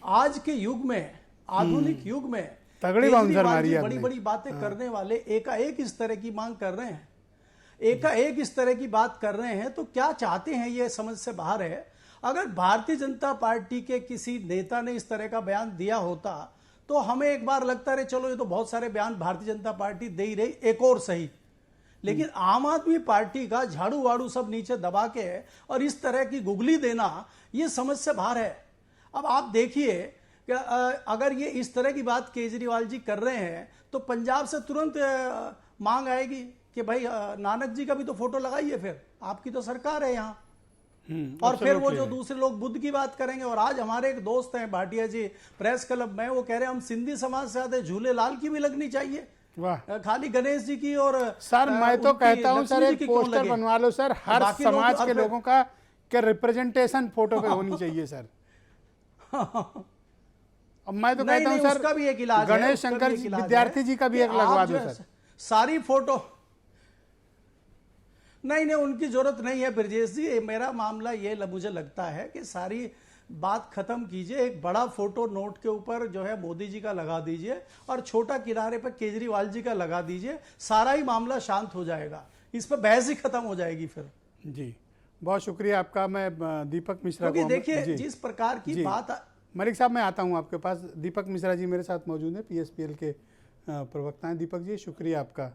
Speaker 7: आज के युग में, आधुनिक युग में?
Speaker 1: तगड़ी बाउंसर मारी
Speaker 7: बड़ी बड़ी बातें करने वाले एकाएक इस तरह की मांग कर रहे हैं, एकाएक इस तरह की बात कर रहे हैं, तो क्या चाहते हैं ये समझ से बाहर है। अगर भारतीय जनता पार्टी के किसी नेता ने इस तरह का बयान दिया होता तो हमें एक बार लगता रहे चलो ये तो बहुत सारे बयान भारतीय जनता पार्टी दे ही रही, एक और सही। लेकिन आम आदमी पार्टी का झाड़ू वाड़ू सब नीचे दबा के और इस तरह की गुगली देना, ये समझ से बाहर है। अब आप देखिए कि अगर ये इस तरह की बात केजरीवाल जी कर रहे हैं तो पंजाब से तुरंत मांग आएगी कि भाई नानक जी का भी तो फोटो लगाइए, फिर आपकी तो सरकार है यहाँ। और फिर वो जो दूसरे लोग बुद्ध की बात करेंगे। और आज हमारे एक दोस्त हैं भाटिया जी प्रेस क्लब में, वो कह रहे हैं हम सिंधी समाज से आते, झूले लाल की भी लगनी चाहिए,
Speaker 1: वाह।
Speaker 7: खाली गणेश जी की। और
Speaker 1: सर मैं तो
Speaker 7: उनकी
Speaker 1: कहता हूं सर
Speaker 7: लक्ष्मी जी
Speaker 1: एक
Speaker 7: की क्यों
Speaker 1: पोस्टर
Speaker 7: लगे?
Speaker 1: बनवा लो सर, हर
Speaker 7: बाकी लोग
Speaker 1: समाज
Speaker 7: और
Speaker 1: के
Speaker 7: फिर-
Speaker 1: लोगों का क्या रिप्रेजेंटेशन फोटो पे होनी चाहिए सर। अब मैं तो कहता हूं सर
Speaker 7: उसका भी एक इलाज है,
Speaker 1: गणेश
Speaker 7: उसका भी
Speaker 1: शंकर
Speaker 7: एक इलाज
Speaker 1: विद्यार्थी
Speaker 7: है
Speaker 1: जी का भी
Speaker 7: कि
Speaker 1: एक लगवा
Speaker 7: आप
Speaker 1: दो
Speaker 7: जो है
Speaker 1: सर।
Speaker 7: सारी फोटो नहीं, उनकी जरूरत नहीं है ब्रजेश जी। मेरा मामला ये मुझे लगता है कि सारी बात खत्म कीजिए, एक बड़ा फोटो नोट के ऊपर जो है मोदी जी का लगा दीजिए और छोटा किनारे पर केजरीवाल जी का लगा दीजिए, सारा ही मामला शांत हो जाएगा, इस पर बहस ही खत्म हो जाएगी फिर।
Speaker 1: जी बहुत शुक्रिया आपका। मैं दीपक मिश्रा
Speaker 7: क्योंकि
Speaker 1: को
Speaker 7: देखिए जिस प्रकार की
Speaker 1: जी।
Speaker 7: बात
Speaker 1: मलिक साहब मैं आता हूं आपके पास। दीपक मिश्रा जी मेरे साथ मौजूद हैं, पीएसपीएल के प्रवक्ता हैं। दीपक जी शुक्रिया आपका।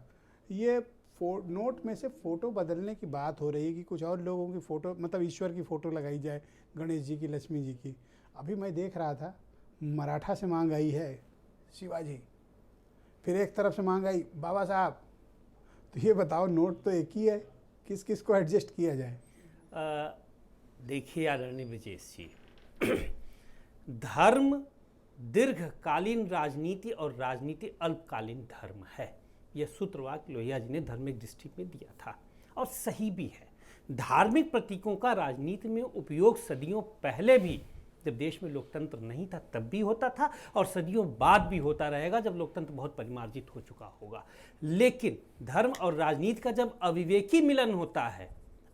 Speaker 1: ये नोट में से फ़ोटो बदलने की बात हो रही है कि कुछ और लोगों की फ़ोटो, मतलब ईश्वर की फ़ोटो लगाई जाए, गणेश जी की, लक्ष्मी जी की। अभी मैं देख रहा था मराठा से मांग आई है शिवाजी, फिर एक तरफ से मांग आई बाबा साहब। तो ये बताओ नोट तो एक ही है, किस किस को एडजस्ट किया जाए?
Speaker 8: देखिए आदरणीय ब्रजेश जी, धर्म दीर्घकालीन राजनीति और राजनीति अल्पकालीन धर्म है। यह सूत्रवाक्य लोहिया जी ने धार्मिक दृष्टि में दिया था और सही भी है। धार्मिक प्रतीकों का राजनीति में उपयोग सदियों पहले भी, जब देश में लोकतंत्र नहीं था तब भी होता था और सदियों बाद भी होता रहेगा जब लोकतंत्र बहुत परिमार्जित हो चुका होगा। लेकिन धर्म और राजनीति का जब अविवेकी मिलन होता है,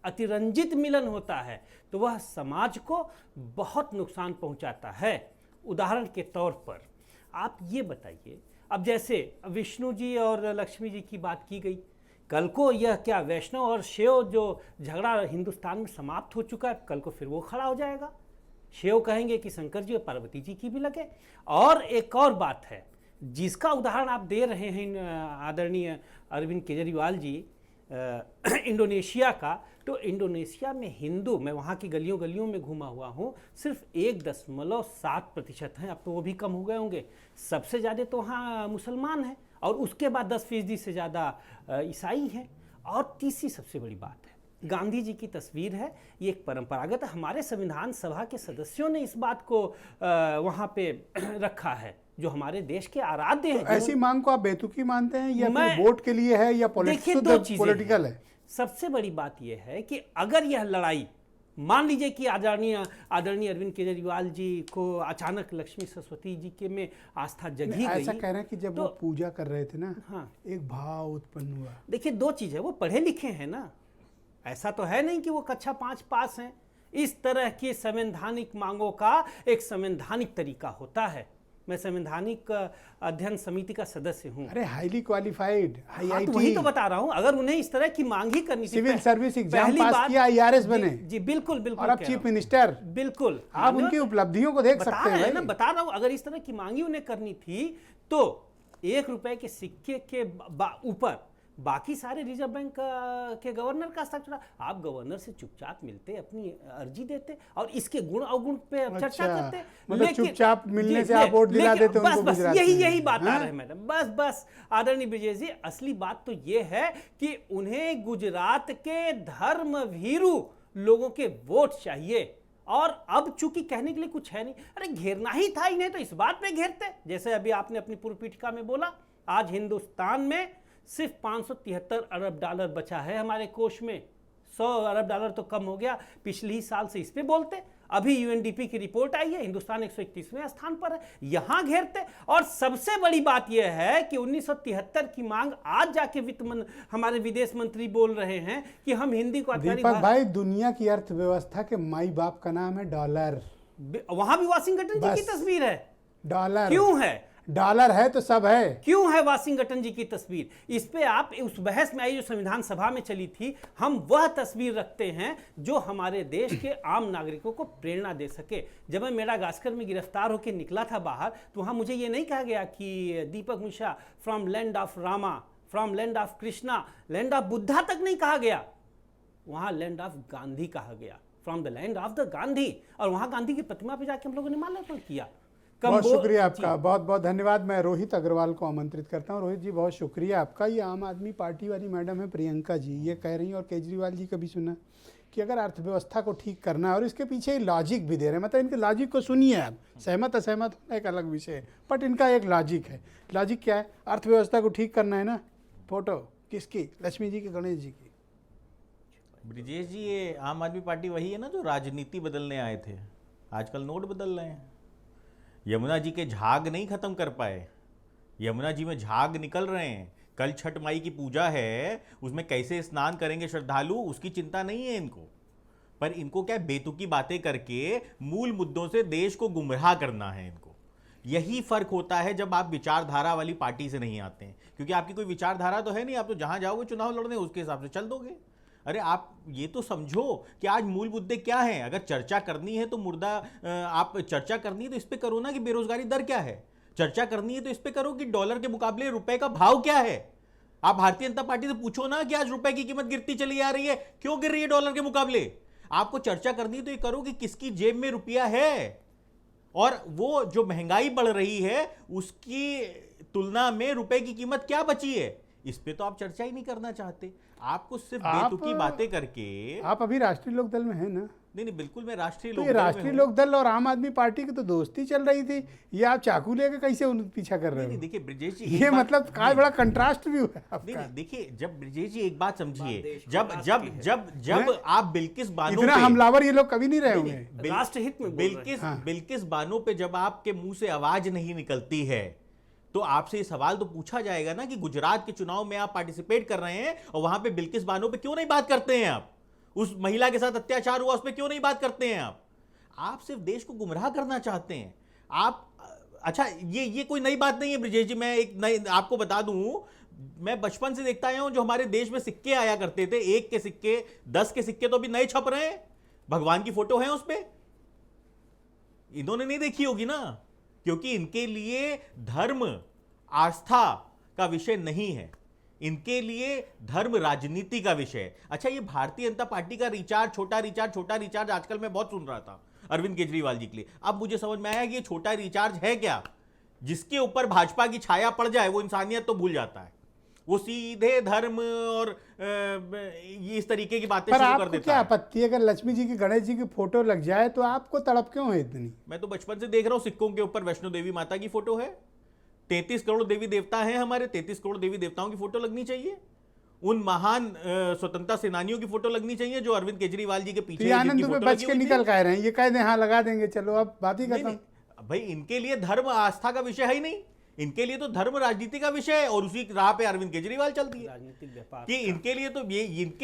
Speaker 8: अतिरंजित मिलन होता है, तो वह समाज को बहुत नुकसान पहुंचाता है। उदाहरण के तौर पर आप ये बताइए, अब जैसे विष्णु जी और लक्ष्मी जी की बात की गई, कल को यह क्या वैष्णव और शैव जो झगड़ा हिंदुस्तान में समाप्त हो चुका है, कल को फिर वो खड़ा हो जाएगा। शैव कहेंगे कि शंकर जी और पार्वती जी की भी लगे। और एक और बात है, जिसका उदाहरण आप दे रहे हैं आदरणीय अरविंद केजरीवाल जी, इंडोनेशिया का, तो इंडोनेशिया में हिंदू, मैं वहाँ की गलियों गलियों में घूमा हुआ हूँ, सिर्फ 1.7% हैं, अब तो वो भी कम हो गए होंगे। सबसे ज़्यादा तो वहाँ मुसलमान हैं और उसके बाद 10% से ज़्यादा ईसाई हैं। और तीसरी सबसे बड़ी बात है, गांधी जी की तस्वीर है, ये एक परंपरागत, हमारे संविधान सभा के सदस्यों ने इस बात को वहाँ पे रखा है, जो हमारे देश के आराध्य हैं।
Speaker 1: ऐसी मांग को आप बेतुकी मानते हैं या
Speaker 8: मैं-
Speaker 1: फिर वोट के लिए है या
Speaker 8: देखिए, दो चीजें
Speaker 1: पॉलिटिकल
Speaker 8: हैं।
Speaker 1: है?
Speaker 8: सबसे बड़ी बात यह है कि अगर यह लड़ाई, मान लीजिए कि आदरणीय अरविंद केजरीवाल जी को अचानक लक्ष्मी सरस्वती जी के में आस्था जगी गई,
Speaker 1: ऐसा कह रहे हैं कि जब
Speaker 8: तो-
Speaker 1: वो पूजा कर रहे थे ना,
Speaker 8: हाँ,
Speaker 1: एक भाव उत्पन्न हुआ।
Speaker 8: देखिए दो चीज़ है, वो पढ़े लिखे हैं ना, ऐसा तो है नहीं कि वो कक्षा 5 पास हैं। इस तरह की संवैधानिक मांगों का एक संवैधानिक तरीका होता है। मैं संवैधानिक अध्ययन समिति का सदस्य हूँ।
Speaker 1: अरे हाईली क्वालिफाइड,
Speaker 8: हाँ, तो
Speaker 1: IIT,
Speaker 8: वही तो बता रहा हूँ, अगर उन्हें इस तरह की मांग ही करनी थी,
Speaker 1: सिविल सर्विस एग्जाम
Speaker 8: पहली
Speaker 1: पास
Speaker 8: बात-
Speaker 1: किया, IRS बने,
Speaker 8: जी बिल्कुल बिल्कुल
Speaker 1: और अब
Speaker 8: कह
Speaker 1: चीफ
Speaker 8: रहा हूँ।
Speaker 1: मिनिस्टर।
Speaker 8: बिल्कुल,
Speaker 1: आप उनकी उपलब्धियों को देख
Speaker 8: बता
Speaker 1: सकते
Speaker 8: रहे
Speaker 1: हैं
Speaker 8: हैं ना,
Speaker 1: भाई।
Speaker 8: बता रहा हूँ, अगर इस तरह की मांगी उन्हें करनी थी तो 1 रुपए के सिक्के के ऊपर बाकी सारे रिजर्व बैंक के गवर्नर का हस्ताक्षर, आप गवर्नर से चुपचाप मिलते, अपनी अर्जी देते और इसके गुण अवगुण पे चर्चा
Speaker 1: अच्छा,
Speaker 8: करते।
Speaker 1: मतलब चुपचाप मिलने
Speaker 8: जी,
Speaker 1: से आप वोट दिला देते
Speaker 8: बस
Speaker 1: उनको
Speaker 8: बस
Speaker 1: गुजरात
Speaker 8: यही
Speaker 1: में।
Speaker 8: बात आ
Speaker 1: हाँ?
Speaker 8: रहे हैं मैडम, बस आदरणीय ब्रिजेश जी, असली बात तो ये है कि उन्हें गुजरात के धर्मभीरू लोगों के वोट चाहिए। और अब चूंकि कहने के लिए कुछ है नहीं, अरे घेरना ही था इन्हें तो इस बात पे घेरते, जैसे अभी आपने अपनी पूर्व पीठिका में बोला, आज हिंदुस्तान में सिर्फ 573 अरब डॉलर बचा है हमारे कोष में। 100 अरब डॉलर तो कम हो गया, पिछले ही साल से इस पे बोलते। अभी यूएनडीपी की रिपोर्ट आई है, हिंदुस्तान 131वें स्थान पर है, यहां घेरते। और सबसे बड़ी बात यह है कि 1973 की मांग आज जाके हमारे विदेश मंत्री बोल रहे हैं कि हम हिंदी को
Speaker 1: दीपक भाई, दुनिया की अर्थव्यवस्था के माई बाप का नाम है डॉलर।
Speaker 8: वहां भी वाशिंगटन जी की तस्वीर है।
Speaker 1: डॉलर
Speaker 8: क्यों है?
Speaker 1: डॉलर है तो सब है।
Speaker 8: क्यों है वाशिंगटन जी की तस्वीर? इस पे आप उस बहस में आई जो संविधान सभा में चली थी, हम वह तस्वीर रखते हैं जो हमारे देश के आम नागरिकों को प्रेरणा दे सके। जब मैं मेडागास्कर में गिरफ्तार होकर निकला था बाहर, तो वहां मुझे ये नहीं कहा गया कि Deepak Mishra from land of Rama, from land of Krishna, land of Buddha तक नहीं कहा गया, वहां लैंड ऑफ गांधी कहा गया, from the land of the Gandhi. और वहां गांधी की प्रतिमा पे जाके हम लोगों ने माल्यार्पण किया।
Speaker 1: बहुत शुक्रिया आपका, बहुत बहुत धन्यवाद। मैं रोहित अग्रवाल को आमंत्रित करता हूं। रोहित जी, बहुत शुक्रिया आपका। ये आम आदमी पार्टी वाली मैडम है प्रियंका जी, ये कह रही हैं, और केजरीवाल जी का भी सुना, कि अगर अर्थव्यवस्था को ठीक करना है, और इसके पीछे लॉजिक भी दे रहे हैं, मतलब इनके लॉजिक को सुनिए आप, सहमत असहमत होना एक अलग विषय है, बट इनका एक लॉजिक है। लॉजिक क्या है? अर्थव्यवस्था को ठीक करना है ना, फोटो किसकी? लक्ष्मी जी की, गणेश जी की।
Speaker 9: ब्रिजेश जी, ये आम आदमी पार्टी वही है ना जो राजनीति बदलने आए थे, आजकल नोट बदल रहे हैं। यमुना जी के झाग नहीं खत्म कर पाए, यमुना जी में झाग निकल रहे हैं। कल छठ माई की पूजा है, उसमें कैसे स्नान करेंगे श्रद्धालु, उसकी चिंता नहीं है इनको। पर इनको क्या बेतुकी बातें करके मूल मुद्दों से देश को गुमराह करना है इनको। यही फर्क होता है जब आप विचारधारा वाली पार्टी से नहीं आते हैं, क्योंकि आपकी कोई विचारधारा तो है नहीं, आप तो जहां जाओगे चुनाव लड़ने उसके हिसाब से चल दोगे। अरे आप ये तो समझो कि आज मूल मुद्दे क्या हैं। अगर चर्चा करनी है तो आप चर्चा करनी है तो इस पे करो ना कि बेरोजगारी दर क्या है। चर्चा करनी है तो इस पे करो कि डॉलर के मुकाबले रुपए का भाव क्या है। आप भारतीय जनता पार्टी से पूछो ना कि आज रुपए की कीमत गिरती चली आ रही है, क्यों गिर रही है डॉलर के मुकाबले। आपको चर्चा करनी है तो ये करो कि किसकी जेब में रुपया है, और वो जो महंगाई बढ़ रही है उसकी तुलना में रुपए की कीमत क्या बची है। इस पे तो आप चर्चा ही नहीं करना चाहते। आपको सिर्फ बेतुकी बातें करके।
Speaker 1: आप अभी राष्ट्रीय लोकदल में हैं ना?
Speaker 9: नहीं, बिल्कुल मैं राष्ट्रीय
Speaker 1: तो ये राष्ट्रीय लोकदल और आम आदमी पार्टी की तो दोस्ती चल रही थी, ये आप चाकू लेके कैसे उन पीछा कर रहे हो?
Speaker 9: देखिए ब्रिजेश जी,
Speaker 1: ये मतलब काय बड़ा कंट्रास्ट भी है आपका।
Speaker 9: नहीं, देखिए जब ब्रिजेश जी एक बात समझिए, जब आप बिल्किस बानो
Speaker 1: इतना हमलावर ये लोग कभी नहीं रहे होंगे।
Speaker 8: राष्ट्रहित में
Speaker 9: बिल्किस बानो पे जब आपके मुंह से आवाज नहीं निकलती है तो आपसे ये सवाल तो पूछा जाएगा ना कि गुजरात के चुनाव में आप पार्टिसिपेट कर रहे हैं और वहां पे बिल्किस बानो पे क्यों नहीं बात करते हैं आप। उस महिला के साथ अत्याचार हुआ उस पर क्यों नहीं बात करते हैं आप सिर्फ देश को गुमराह करना चाहते हैं आप। अच्छा, ये कोई नई बात नहीं है ब्रिजेश जी। मैं एक नई आपको बता दूं, मैं बचपन से देखता आया हूं जो हमारे देश में सिक्के आया करते थे, 1 के सिक्के, 10 के सिक्के तो अभी नए छप रहे हैं, भगवान की फोटो है उस पर। इन्होंने नहीं देखी होगी ना, क्योंकि इनके लिए धर्म आस्था का विषय नहीं है, इनके लिए धर्म राजनीति का विषय है। अच्छा, ये भारतीय जनता पार्टी का रिचार्ज, छोटा रिचार्ज आजकल मैं बहुत सुन रहा था अरविंद केजरीवाल जी के लिए। अब मुझे समझ में आया कि ये छोटा रिचार्ज है क्या? जिसके ऊपर भाजपा की छाया पड़ जाए वो इंसानियत तो भूल जाता है, वो सीधे धर्म और ये इस तरीके की बातें
Speaker 1: पर
Speaker 9: शुरू कर
Speaker 1: आपको
Speaker 9: देता
Speaker 1: क्या
Speaker 9: है।
Speaker 1: आपत्ति है अगर लक्ष्मी जी की, गणेश जी की फोटो लग जाए तो आपको तड़प क्यों है इतनी?
Speaker 9: मैं तो बचपन से देख रहा हूं सिक्कों के ऊपर वैष्णो देवी माता की फोटो है। 33 करोड़ देवी देवता हैं हमारे, 33 करोड़ देवी देवताओं की फोटो लगनी चाहिए। उन महान स्वतंत्रता सेनानियों की फोटो लगनी चाहिए जो अरविंद केजरीवाल जी के
Speaker 1: तो
Speaker 9: पीछे
Speaker 1: ये
Speaker 9: जिनकी
Speaker 1: आनंद में
Speaker 9: फोटो
Speaker 1: बच
Speaker 9: लगी
Speaker 1: के
Speaker 9: हुई थी।
Speaker 1: निकल का रहे हैं, ये कह दें हाँ लगा देंगे, चलो अब बात ही
Speaker 9: नहीं,
Speaker 1: खत्म।
Speaker 9: नहीं, भाई इनके लिए धर्म आस्था का विषय है ही नहीं, इनके लिए तो धर्म राजनीति का विषय है, और उसी राह पे अरविंद केजरीवाल चलती है
Speaker 8: राजनीतिक व्यापार
Speaker 9: कि इनके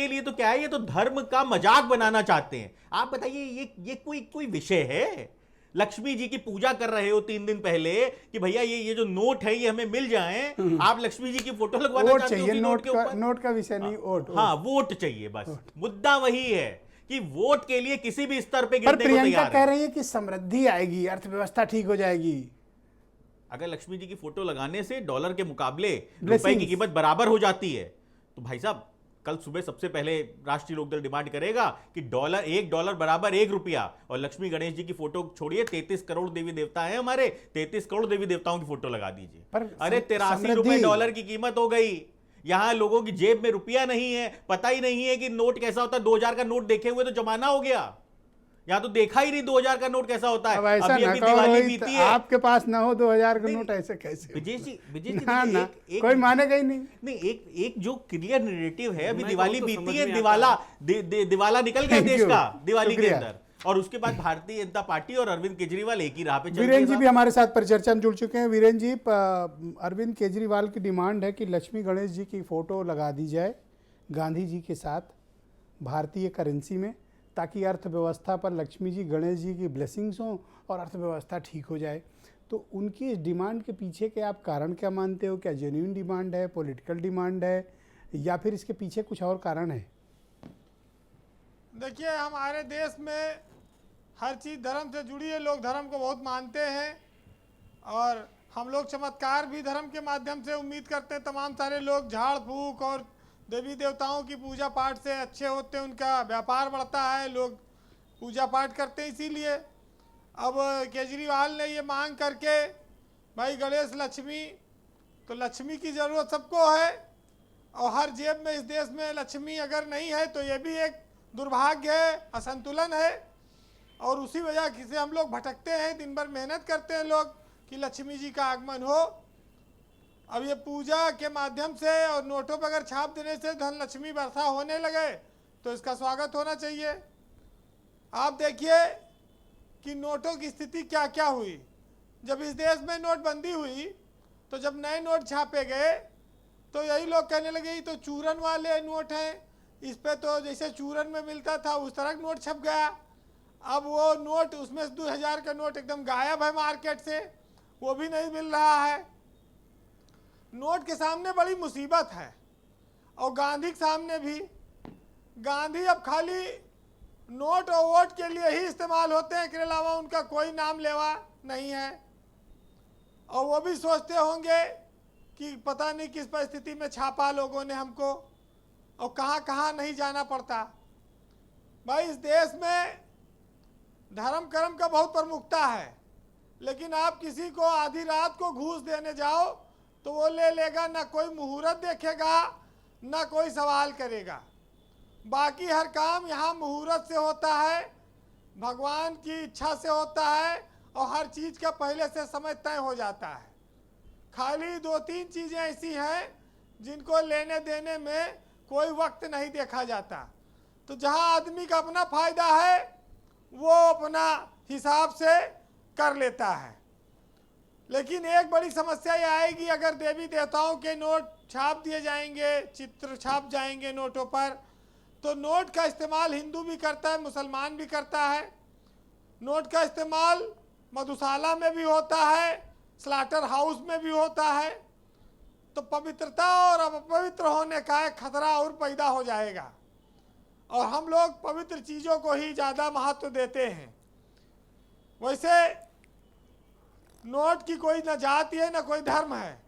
Speaker 9: लिए तो क्या है, ये तो धर्म का मजाक बनाना चाहते हैं। आप बताइए ये कोई विषय है? लक्ष्मी जी की पूजा कर रहे हो 3 दिन पहले कि भैया ये जो नोट है ये हमें मिल जाए, आप लक्ष्मी जी की फोटो लगवाना
Speaker 1: वोट
Speaker 9: चाहते हो
Speaker 1: चाहिए,
Speaker 9: उसी नोट के ऊपर।
Speaker 1: नोट का विषय नहीं, वोट।
Speaker 9: हाँ, वोट चाहिए, बस मुद्दा वही है कि वोट के लिए किसी भी स्तर पे
Speaker 1: पर
Speaker 9: गिरने को
Speaker 1: प्रियंका
Speaker 9: तैयार
Speaker 1: कह
Speaker 9: है।
Speaker 1: रही है कि समृद्धि आएगी, अर्थव्यवस्था ठीक हो जाएगी।
Speaker 9: अगर लक्ष्मी जी की फोटो लगाने से डॉलर के मुकाबले रुपए
Speaker 1: Blessings।
Speaker 9: की कीमत बराबर हो जाती है तो भाई साहब कल सुबह सबसे पहले राष्ट्रीय लोकदल डिमांड करेगा कि $1 बराबर 1 रुपया। और लक्ष्मी गणेश जी की फोटो छोड़िए, 33 करोड़ देवी देवता है हमारे, 33 करोड़ देवी देवताओं की फोटो लगा दीजिए।
Speaker 1: पर
Speaker 9: अरे 83 रुपए
Speaker 1: समृद्धि।
Speaker 9: डॉलर की कीमत हो गई। यहां लोगों की जेब में रुपया नहीं है, पता ही नहीं है कि नोट कैसा होता है। 2000 का नोट देखे हुए तो जमाना हो गया, यहाँ तो देखा ही नहीं 2000 का नोट कैसा होता है।
Speaker 1: अब ऐसा
Speaker 9: अभी
Speaker 1: ना
Speaker 9: अभी
Speaker 1: कहो
Speaker 9: दिवाली
Speaker 1: रोहित,
Speaker 9: बीती है।
Speaker 1: आपके पास ना हो 2000 का
Speaker 9: नहीं,
Speaker 1: नोट, ऐसे कैसे?
Speaker 9: विजय जी
Speaker 1: ना
Speaker 9: देखिए,
Speaker 1: ना,
Speaker 9: एक
Speaker 1: कोई मानेगा ही नहीं।
Speaker 9: नहीं, एक जो क्लियर नैरेटिव है, अभी
Speaker 8: मैं
Speaker 9: दिवाली
Speaker 8: कहूं तो
Speaker 9: बीती
Speaker 8: समझ
Speaker 9: है,
Speaker 8: में
Speaker 9: दिवाला निकल गया
Speaker 1: Thank
Speaker 9: देश
Speaker 1: you,
Speaker 9: का दिवाली के
Speaker 1: शुक्रिया।
Speaker 9: अंदर, और उसके बाद भारतीय जनता पार्टी और अरविंद केजरीवाल एक ही राह पे चल
Speaker 1: वीरेन जी
Speaker 9: रहे
Speaker 1: भी हमारे साथ परिचर्चा में जुड़ चुके हैं। वीरेन जी, अरविंद केजरीवाल की डिमांड है कि लक्ष्मी गणेश जी की फोटो लगा दी जाए गांधी जी के साथ भारतीय करेंसी में, ताकि अर्थव्यवस्था पर लक्ष्मी जी गणेश जी की ब्लेसिंग्स हों और अर्थव्यवस्था ठीक हो जाए। तो उनकी इस डिमांड के पीछे के आप कारण क्या मानते हो? क्या जेन्युइन डिमांड है, पॉलिटिकल डिमांड है, या फिर इसके पीछे कुछ और कारण है?
Speaker 10: देखिए, हमारे देश में हर चीज़ धर्म से जुड़ी है, लोग धर्म को बहुत मानते हैं और हम लोग चमत्कार भी धर्म के माध्यम से उम्मीद करते हैं। तमाम सारे लोग झाड़ फूक और देवी देवताओं की पूजा पाठ से अच्छे होते हैं, उनका व्यापार बढ़ता है, लोग पूजा पाठ करते हैं। इसीलिए अब केजरीवाल ने ये मांग करके भाई गणेश लक्ष्मी, तो लक्ष्मी की ज़रूरत सबको है और हर जेब में इस देश में लक्ष्मी अगर नहीं है तो ये भी एक दुर्भाग्य है, असंतुलन है, और उसी वजह से हम लोग भटकते हैं। दिन भर मेहनत करते हैं लोग कि लक्ष्मी जी का आगमन हो। अब ये पूजा के माध्यम से और नोटों पर अगर छाप देने से धन लक्ष्मी वर्षा होने लगे तो इसका स्वागत होना चाहिए। आप देखिए कि नोटों की स्थिति क्या क्या हुई। जब इस देश में नोटबंदी हुई तो जब नए नोट छापे गए तो यही लोग कहने लगे ये तो चूरन वाले नोट हैं, इस पे तो जैसे चूरन में मिलता था उस तरह का नोट छप गया। अब वो नोट, उसमें से 2000 का नोट एकदम गायब है मार्केट से, वो भी नहीं मिल रहा है। नोट के सामने बड़ी मुसीबत है और गांधी के सामने भी। गांधी अब खाली नोट और वोट के लिए ही इस्तेमाल होते हैं, के अलावा उनका कोई नाम लेवा नहीं है। और वो भी सोचते होंगे कि पता नहीं किस परिस्थिति में छापा लोगों ने हमको और कहाँ कहाँ नहीं जाना पड़ता। भाई इस देश में धर्म कर्म का बहुत प्रमुखता है, लेकिन आप किसी को आधी रात को घूस देने जाओ तो वो ले लेगा, ना कोई मुहूर्त देखेगा ना कोई सवाल करेगा। बाकी हर काम यहाँ मुहूर्त से होता है, भगवान की इच्छा से होता है और हर चीज़ का पहले से समय तय हो जाता है। खाली 2-3 चीज़ें ऐसी हैं जिनको लेने देने में कोई वक्त नहीं देखा जाता। तो जहाँ आदमी का अपना फायदा है वो अपना हिसाब से कर लेता है। लेकिन एक बड़ी समस्या ये आएगी अगर देवी देवताओं के नोट छाप दिए जाएंगे, चित्र छाप जाएंगे नोटों पर, तो नोट का इस्तेमाल हिंदू भी करता है, मुसलमान भी करता है। नोट का इस्तेमाल मधुशाला में भी होता है, स्लाटर हाउस में भी होता है। तो पवित्रता और अपवित्र होने का एक खतरा और पैदा हो जाएगा और हम लोग पवित्र चीज़ों को ही ज़्यादा महत्व देते हैं। वैसे नोट की कोई न जाति है न कोई धर्म है,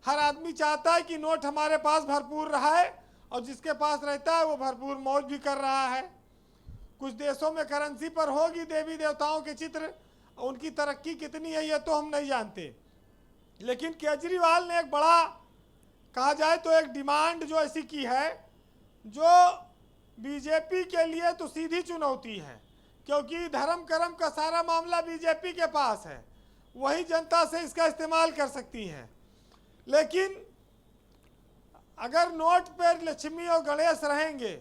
Speaker 10: हर आदमी चाहता है कि नोट हमारे पास भरपूर रहा है, और जिसके पास रहता है वो भरपूर मौज भी कर रहा है। कुछ देशों में करेंसी पर होगी देवी देवताओं के चित्र, उनकी तरक्की कितनी है ये तो हम नहीं जानते। लेकिन केजरीवाल ने एक बड़ा, कहा जाए तो एक डिमांड जो ऐसी की है जो बीजेपी के लिए तो सीधी चुनौती है, क्योंकि धर्म कर्म का सारा मामला बीजेपी के पास है, वही जनता से इसका इस्तेमाल कर सकती है। लेकिन अगर नोट पर लक्ष्मी और गणेश रहेंगे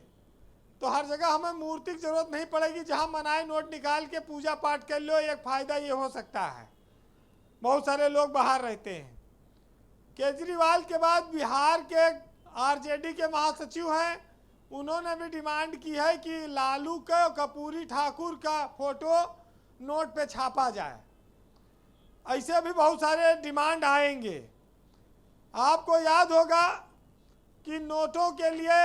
Speaker 10: तो हर जगह हमें मूर्ति की जरूरत नहीं पड़ेगी, जहां मनाए नोट निकाल के पूजा पाठ कर लो। एक फायदा ये हो सकता है, बहुत सारे लोग बाहर रहते हैं। केजरीवाल के बाद बिहार के आरजेडी के महासचिव हैं, उन्होंने भी डिमांड की है कि लालू का, कपूरी ठाकुर का फोटो नोट पे छापा जाए। ऐसे भी बहुत सारे डिमांड आएंगे। आपको याद होगा कि नोटों के लिए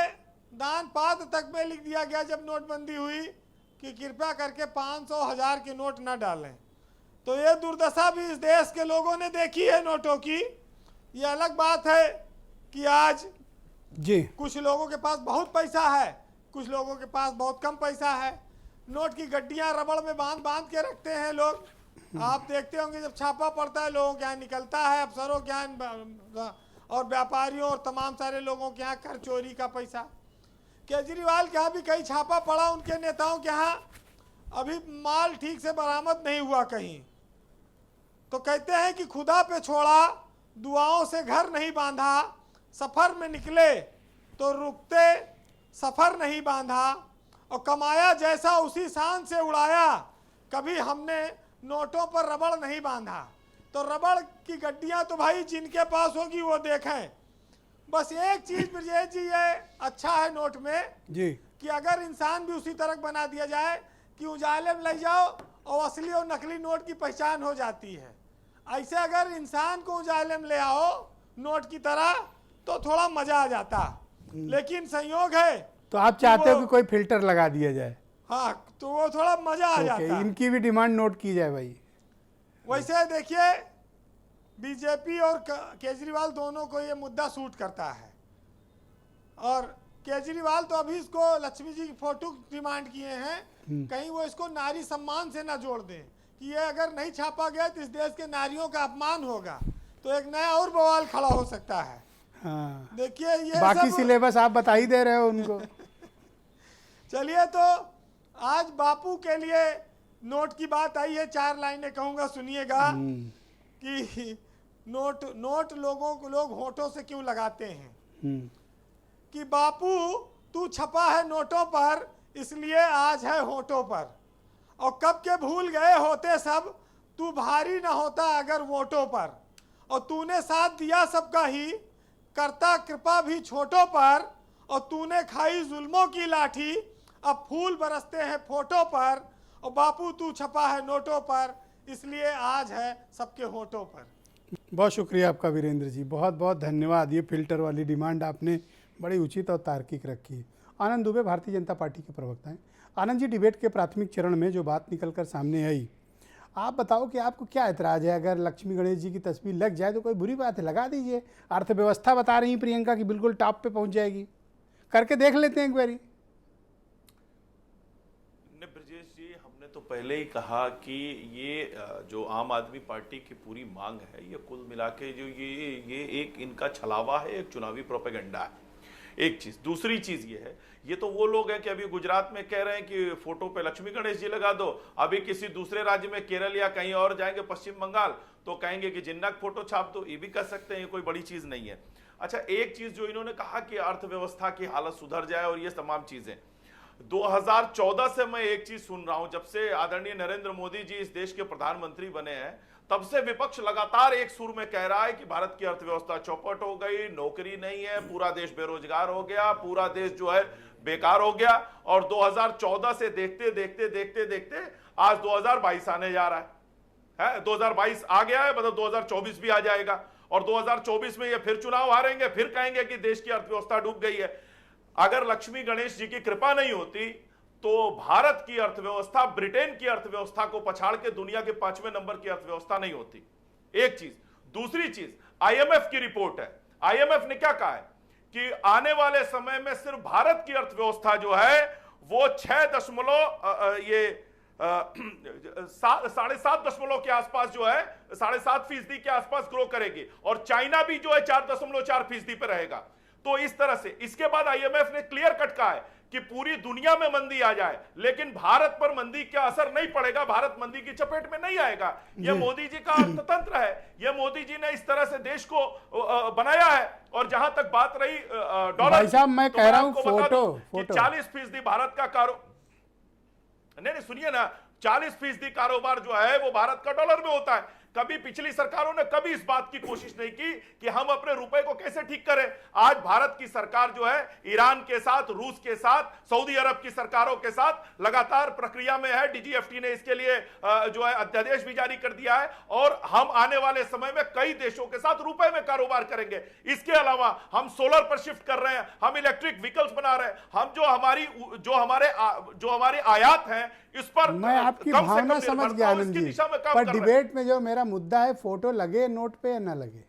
Speaker 10: दान पात्र तक में लिख दिया गया जब नोटबंदी हुई कि कृपया करके 500, 1000 के नोट न डालें। तो ये दुर्दशा भी इस देश के लोगों ने देखी है नोटों की। ये अलग बात है कि आज
Speaker 1: जी
Speaker 10: कुछ लोगों के पास बहुत पैसा है, कुछ लोगों के पास बहुत कम पैसा है। नोट की गड्डियां रबड़ में बांध बांध के रखते हैं लोग। आप देखते होंगे जब छापा पड़ता है लोगों के यहाँ निकलता है, अफसरों के यहाँ और व्यापारियों और तमाम सारे लोगों के यहाँ कर चोरी का पैसा। केजरीवाल के यहाँ भी कहीं छापा पड़ा, उनके नेताओं के यहाँ अभी माल ठीक से बरामद नहीं हुआ कहीं। तो कहते हैं कि खुदा पे छोड़ा, दुआओं से घर नहीं बांधा, सफर में निकले तो रुकते सफर नहीं बांधा, और कमाया जैसा उसी शान से उड़ाया, कभी हमने नोटों पर रबड़ नहीं बांधा। तो रबड़ की गड्डियां तो भाई जिनके पास होगी वो देखें। बस एक चीज ब्रजेश जी ये अच्छा है नोट में
Speaker 1: जी
Speaker 10: कि अगर इंसान भी उसी तरह बना दिया जाए कि उजाले में ले जाओ और असली और नकली नोट की पहचान हो जाती है। ऐसे अगर इंसान को उजाले में ले आओ नोट की तरह तो थोड़ा मजा आ जाता। लेकिन संयोग है
Speaker 1: तो आप चाहते हो कि कोई फिल्टर लगा दिया जाए।
Speaker 10: हाँ, तो वो थोड़ा मजा आ जाता।
Speaker 1: इनकी भी डिमांड नोट की जाए भाई।
Speaker 10: वैसे देखिए बीजेपी और केजरीवाल दोनों को ये मुद्दा सूट करता है, और केजरीवाल तो अभी इसको लक्ष्मी जी की फोटो डिमांड किए हैं, कहीं वो इसको नारी सम्मान से ना जोड़ दें कि ये अगर नहीं छापा गया तो इस देश के नारियों का अपमान होगा, तो एक नया और बवाल खड़ा हो सकता है।
Speaker 1: हाँ।
Speaker 10: देखिए ये
Speaker 1: बाकी
Speaker 10: सब
Speaker 1: सिलेबस आप बता ही दे रहे हो उनको।
Speaker 10: चलिए, तो आज बापू के लिए नोट की बात आई है, 4 लाइनें कहूंगा, सुनिएगा कि नोट लोग होठों से क्यों लगाते हैं। कि बापू तू छपा है नोटों पर, इसलिए आज है होठों पर, और कब के भूल गए होते सब, तू भारी न होता अगर वोटों पर, और तूने साथ दिया सबका ही, करता कृपा भी छोटों पर, और तूने खाई जुल्मों की लाठी, अब फूल बरसते हैं फोटो पर, और बापू तू छपा है नोटों पर, इसलिए आज है सबके होठों पर।
Speaker 1: बहुत शुक्रिया आपका वीरेंद्र जी, बहुत बहुत धन्यवाद। ये फिल्टर वाली डिमांड आपने बड़ी उचित और तार्किक रखी है। आनंद दुबे भारतीय जनता पार्टी के प्रवक्ता हैं। आनंद जी, डिबेट के प्राथमिक चरण में जो बात निकलकर सामने आई, आप बताओ कि आपको क्या ऐतराज़ है? अगर लक्ष्मी गणेश जी की तस्वीर लग जाए तो कोई बुरी बात है, लगा दीजिए। अर्थव्यवस्था बता रही प्रियंका की बिल्कुल टॉप पे पहुंच जाएगी, करके देख लेते हैं एक बारी।
Speaker 4: ब्रजेश जी, हमने तो पहले ही कहा कि ये जो आम आदमी पार्टी की पूरी मांग है, ये कुल मिला के जो ये एक इनका छलावा है, एक चुनावी प्रोपेगेंडा है, एक चीज। दूसरी चीज ये है, ये तो वो लोग हैं कि अभी गुजरात में कह रहे हैं कि फोटो पे लक्ष्मी गणेश जी लगा दो, अभी किसी दूसरे राज्य में केरल या कहीं और जाएंगे, पश्चिम बंगाल, तो कहेंगे कि जिन्ना फोटो छाप दो। ये भी कर सकते हैं, ये कोई बड़ी चीज नहीं है। अच्छा, एक चीज जो इन्होंने कहा कि अर्थव्यवस्था की हालत सुधर जाए और ये तमाम चीजें, 2014 से मैं एक चीज सुन रहा हूं, जब से आदरणीय नरेंद्र मोदी जी इस देश के प्रधानमंत्री बने हैं, तब से विपक्ष लगातार एक सुर में कह रहा है कि भारत की अर्थव्यवस्था चौपट हो गई, नौकरी नहीं है, पूरा देश बेरोजगार हो गया, पूरा देश जो है बेकार हो गया। और 2014 से देखते देखते देखते देखते आज 2022 आने जा रहा है 2022 आ गया है, मतलब 2024 भी आ जाएगा, और 2024 में ये फिर चुनाव हारेंगे, फिर कहेंगे कि देश की अर्थव्यवस्था डूब गई है। अगर लक्ष्मी गणेश जी की कृपा नहीं होती तो भारत की अर्थव्यवस्था ब्रिटेन की अर्थव्यवस्था को पछाड़ के दुनिया के 5वें नंबर की अर्थव्यवस्था नहीं होती। एक चीज। दूसरी चीज, आईएमएफ की रिपोर्ट है। आईएमएफ ने क्या कहा है कि आने वाले समय में सिर्फ भारत की अर्थव्यवस्था जो है वो 7.5% के आसपास जो है 7.5% के आसपास ग्रो करेगी और चाइना भी जो है 4.4% पे रहेगा। तो इस तरह से इसके बाद आईएमएफ ने क्लियर कट कहा है कि पूरी दुनिया में मंदी आ जाए लेकिन भारत पर मंदी का असर नहीं पड़ेगा, भारत मंदी की चपेट में नहीं आएगा। यह मोदी जी का अर्थतंत्र है, यह मोदी जी ने इस तरह से देश को बनाया है। और जहां तक बात रही डॉलर,
Speaker 1: भाई साहब मैं कह रहा हूं फोटो
Speaker 4: 40% भारत का नहीं सुनिए ना, 40% कारोबार जो है वो भारत का डॉलर में होता है। कभी पिछली सरकारों ने कभी इस बात की कोशिश नहीं की कि हम अपने रुपए को कैसे ठीक करें। आज भारत की सरकार जो है ईरान के साथ, रूस के साथ, सऊदी अरब की सरकारों के साथ लगातार प्रक्रिया में है। डीजीएफटी ने इसके लिए जो है अध्यादेश भी जारी कर दिया है और हम आने वाले समय में कई देशों के साथ रुपए में कारोबार करेंगे। इसके अलावा हम सोलर पर शिफ्ट कर रहे हैं, हम इलेक्ट्रिक व्हीकल्स बना रहे हैं, हम जो हमारे आयात हैं इस पर
Speaker 1: मैं आपकी भावना समझ गया आनंद जी, पर डिबेट में जो मेरा मुद्दा है फोटो लगे नोट पे या ना लगे।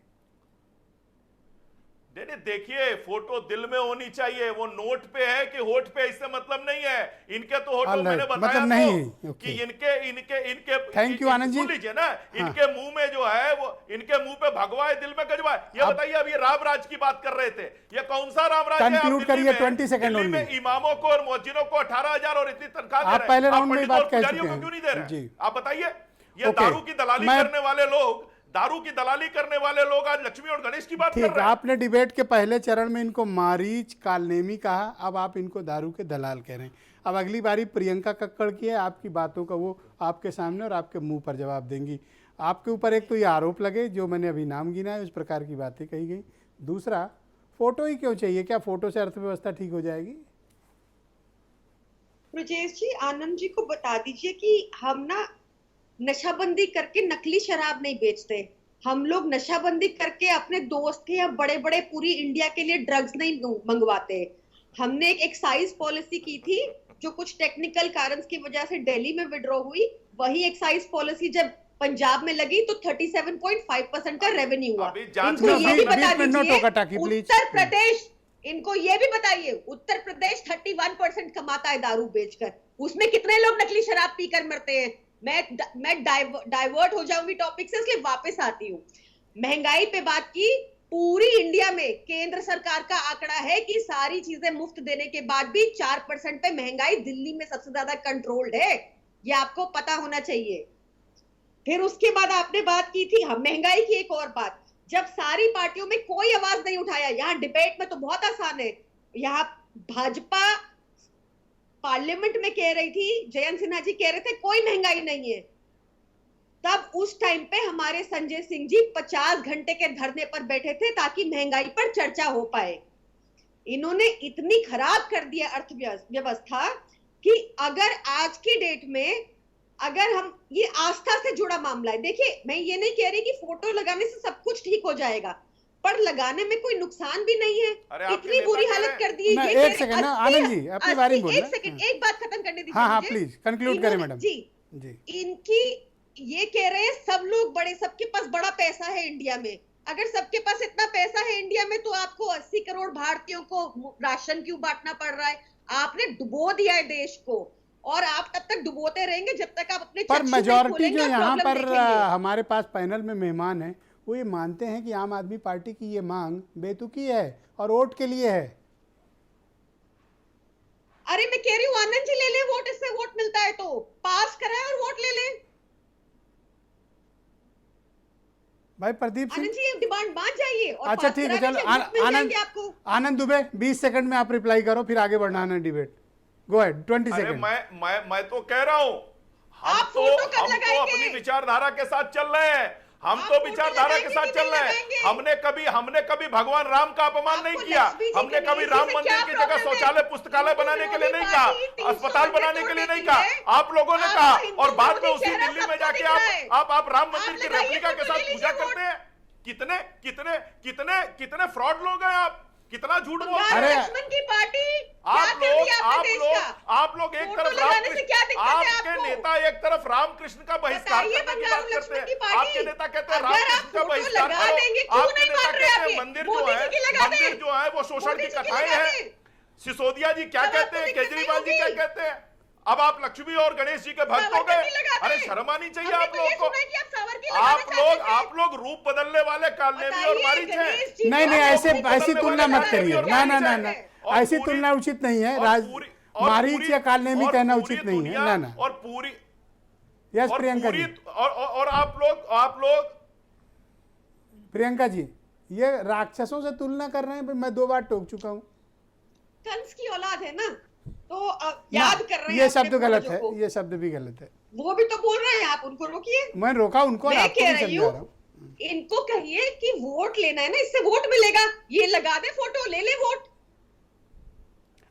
Speaker 4: नहीं देखिए, फोटो दिल में होनी चाहिए, वो नोट पे है कि होठ पे इससे मतलब नहीं है। इनके तो होठों मैंने बताया
Speaker 1: मतलब नहीं
Speaker 4: कि इनके
Speaker 1: थैंक यू आनंद जी।
Speaker 4: सुन लीजिए ना, इनके मुंह में जो है वो इनके मुंह पे भगवा है, दिल में गजवा है। ये बताइए, अभी राम राज की बात कर रहे थे, ये कौन सा राम राज है?
Speaker 1: कंक्लूड करिए 20 सेकंड
Speaker 4: दिल्ली में इमामों को और मुअज्जिनों को 18,000 और इतनी तनख्वाह दे रहे हैं,
Speaker 1: पहले राउंड में बात कह चुके
Speaker 4: पुजारियों को क्यों नहीं दे रहे
Speaker 1: हैं?
Speaker 4: आप बताइए। ये दारू की दलाली करने वाले लोग, दारू की दलाली करने वाले लोग आज लक्ष्मी और गणेश की बात कर रहे हैं।
Speaker 1: आपने डिबेट के पहले चरण में इनको मारीच कालनेमी कहा, अब आप इनको दारू के दलाल कह रहे हैं। अब अगली बारी प्रियंका कक्कड़ की है, आपकी बातों का वो आपके सामने और आपके मुंह पर जवाब देंगी। आपके ऊपर एक तो ये आरोप लगे जो मैंने अभी नाम गिना है, उस प्रकार की बातें कही गई। दूसरा, फोटो ही क्यों चाहिए? क्या फोटो से अर्थव्यवस्था ठीक हो जाएगी?
Speaker 5: ब्रजेश जी, आनंद जी को बता दीजिए कि हम ना नशाबंदी करके नकली शराब नहीं बेचते। हम लोग नशाबंदी करके अपने दोस्त के या बड़े बड़े पूरी इंडिया के लिए ड्रग्स नहीं मंगवाते। हमने एक एक्साइज पॉलिसी की थी जो कुछ टेक्निकल कारण की वजह से दिल्ली में विड्रॉ हुई। वही एक्साइज पॉलिसी जब पंजाब में लगी तो 37.5% का रेवेन्यू हुआ। इनको ये भी बता दीजिए उत्तर प्रदेश, इनको ये भी बताइए उत्तर प्रदेश 31% कमाता है दारू बेचकर, उसमें कितने लोग नकली शराब पीकर मरते हैं। मैं डाइवर्ट हो जाऊंगी टॉपिक से, इसलिए वापस आती हूँ। महंगाई पे बात की, पूरी इंडिया में केंद्र सरकार का आंकड़ा है कि सारी चीजें मुफ्त देने के बाद भी 4% पे महंगाई दिल्ली में सबसे ज्यादा कंट्रोल्ड है, ये आपको पता होना चाहिए। फिर उसके बाद आपने बात की थी हम महंगाई की, एक और बात, जब सारी पार्टियों में कोई आवाज नहीं उठाया। यहाँ डिबेट में तो बहुत आसान है, यहाँ भाजपा पार्लियामेंट में कह रही थी, जयंत सिन्हा जी कह रहे थे कोई महंगाई नहीं है, तब उस टाइम पे हमारे संजय सिंह जी 50 घंटे के धरने पर बैठे थे ताकि महंगाई पर चर्चा हो पाए। इन्होंने इतनी खराब कर दिया अर्थव्यवस्था कि अगर आज की डेट में अगर हम, ये आस्था से जुड़ा मामला है। देखिए, मैं ये नहीं कह रही कि फोटो लगाने से सब कुछ ठीक हो जाएगा, पर लगाने में कोई नुकसान भी नहीं है। इतनी बुरी हालत कर दी है।
Speaker 1: एक सेकंड ना आनंद जी, अपनी बारी बोलना।
Speaker 5: एक सेकंड, एक बात खत्म करने दीजिए।
Speaker 1: हाँ प्लीज कंक्लूड करें मैडम
Speaker 5: जी। इनकी ये कह रहे हैं सब लोग बड़े, सबके पास बड़ा पैसा है इंडिया में। अगर सबके पास इतना पैसा है इंडिया में तो आपको 80 करोड़ भारतीयों को राशन क्यों बांटना पड़ रहा है? आपने डुबो दिया है देश को और आप तब तक डुबोते रहेंगे जब तक आप अपने
Speaker 1: पर मेजॉरिटी जो यहाँ पर हमारे पास पैनल में मेहमान है वो ये मानते हैं कि आम आदमी पार्टी की ये मांग बेतुकी है और वोट के लिए है।
Speaker 5: अरे मैं कह रही हूँ आनंद जी ले ले वोट, इससे वोट मिलता है तो पास कराए और वोट ले ले।
Speaker 1: भाई प्रदीप सिंह,
Speaker 5: आनंद जी ये डिमांड मान जाइए।
Speaker 1: अच्छा ठीक है, चलो आनंद दुबे 20 सेकंड में आप रिप्लाई करो, फिर आगे बढ़ना है डिबेट। Go ahead 20 second.
Speaker 4: मैं तो कह रहा हूं हम तो अपनी विचारधारा के साथ चल रहे हैं, हम तो विचारधारा के साथ चल रहे हैं। हमने कभी भगवान राम का अपमान नहीं किया, हमने कभी राम मंदिर की जगह शौचालय पुस्तकालय बनाने के लिए नहीं कहा, अस्पताल बनाने के लिए नहीं कहा, आप लोगों ने कहा। और बाद में उसी दिल्ली में जाके आप राम मंदिर की रेप्लिका के साथ पूजा करते हैं। कितने कितने कितने कितने फ्रॉड लोग हैं आप, कितना झूठ बोल
Speaker 5: बंगारू
Speaker 4: रहे हैं
Speaker 5: लक्ष्मण की पार्टी क्या
Speaker 4: आप
Speaker 5: कर
Speaker 4: लोग
Speaker 5: दिया अपने देश का?
Speaker 4: आप लोग एक
Speaker 5: फोटो
Speaker 4: तरफ
Speaker 5: लगाने से क्या दिक्कत है
Speaker 4: आपके
Speaker 5: आपको?
Speaker 4: नेता एक तरफ रामकृष्ण का बहिष्कार
Speaker 5: बताइए
Speaker 4: करने की
Speaker 5: बंगारू
Speaker 4: बात करते
Speaker 5: लक्ष्मण की
Speaker 4: हैं,
Speaker 5: पार्टी।
Speaker 4: आपके नेता कहते हैं
Speaker 5: अगर आप
Speaker 4: रामकृष्ण का
Speaker 5: फोटो
Speaker 4: बहिष्कार
Speaker 5: लगा
Speaker 4: करो,
Speaker 5: देंगे, क्यों
Speaker 4: आपके
Speaker 5: नहीं
Speaker 4: नेता
Speaker 5: मान रहे
Speaker 4: कहते हैं
Speaker 5: आप ये?
Speaker 4: मंदिर जो
Speaker 5: मोदी
Speaker 4: है
Speaker 5: जी की लगा दें।
Speaker 4: मंदिर जो है वो शोषण
Speaker 5: मोदी
Speaker 4: की
Speaker 5: जी की
Speaker 4: कथाएं
Speaker 5: लगा
Speaker 4: हैं।
Speaker 5: दें।
Speaker 4: सिसोदिया जी क्या
Speaker 5: तब
Speaker 4: कहते
Speaker 5: आपको
Speaker 4: हैं,
Speaker 5: दिक्कत
Speaker 4: केजरीवाल
Speaker 5: नहीं
Speaker 4: जी क्या
Speaker 5: होगी।
Speaker 4: कहते हैं, अब आप लक्ष्मी और गणेश जी के भक्त
Speaker 5: सावर
Speaker 4: हो गए।
Speaker 5: की लगा दें।
Speaker 4: अरे शर्म आनी चाहिए
Speaker 5: हमने
Speaker 4: आप
Speaker 5: तो ये
Speaker 4: लोगों
Speaker 5: सुना है कि
Speaker 4: को।
Speaker 5: आप सावर की लगाना चाहते थे।
Speaker 4: आप लोग रूप बदलने वाले कालनेमी और
Speaker 5: बताइए,
Speaker 4: मारीच हैं।
Speaker 5: गणेश जी
Speaker 1: नहीं नहीं,
Speaker 5: आप
Speaker 1: ऐसे
Speaker 5: लोग
Speaker 1: ऐसी
Speaker 4: बदलने
Speaker 1: तुलना
Speaker 4: वाले
Speaker 1: मत करिए,
Speaker 4: कालनेमी
Speaker 1: ना
Speaker 4: और
Speaker 1: ना ना
Speaker 4: मारीच
Speaker 1: ना,
Speaker 4: हैं। और
Speaker 1: ऐसी
Speaker 4: पूरी-
Speaker 1: तुलना उचित नहीं है।
Speaker 4: और पूरी- और
Speaker 1: मारीच
Speaker 4: पूरी-
Speaker 1: या कालनेमी
Speaker 4: और
Speaker 1: कहना
Speaker 4: पूरी
Speaker 1: उचित नहीं है,
Speaker 4: दुनिया
Speaker 1: ना ना।
Speaker 4: और पूरी
Speaker 1: यस
Speaker 4: और
Speaker 1: प्रियंका
Speaker 4: पूरी
Speaker 1: जी,
Speaker 4: और आप लोग
Speaker 1: प्रियंका जी, ये राक्षसों से तुलना कर रहे हैं, मैं 2 बार टोक चुका हूँ।
Speaker 5: कंस की औलाद है ना, तो याद कर रहे हैं
Speaker 1: ये
Speaker 5: अपने
Speaker 1: शब्द गलत
Speaker 5: पूर्वजों
Speaker 1: है,
Speaker 5: को।
Speaker 1: ये शब्द भी गलत है।
Speaker 5: वो भी तो बोल रहे हैं, आप उनको रोकिए।
Speaker 1: मैं रोका उनको और
Speaker 5: मैं
Speaker 1: आपको
Speaker 5: कह
Speaker 1: भी
Speaker 5: रही
Speaker 1: समझा रहा हूँ।
Speaker 5: हूँ, इनको कहिए कि वोट लेना है ना, इससे वोट मिलेगा, ये लगा दे फोटो, ले ले वोट।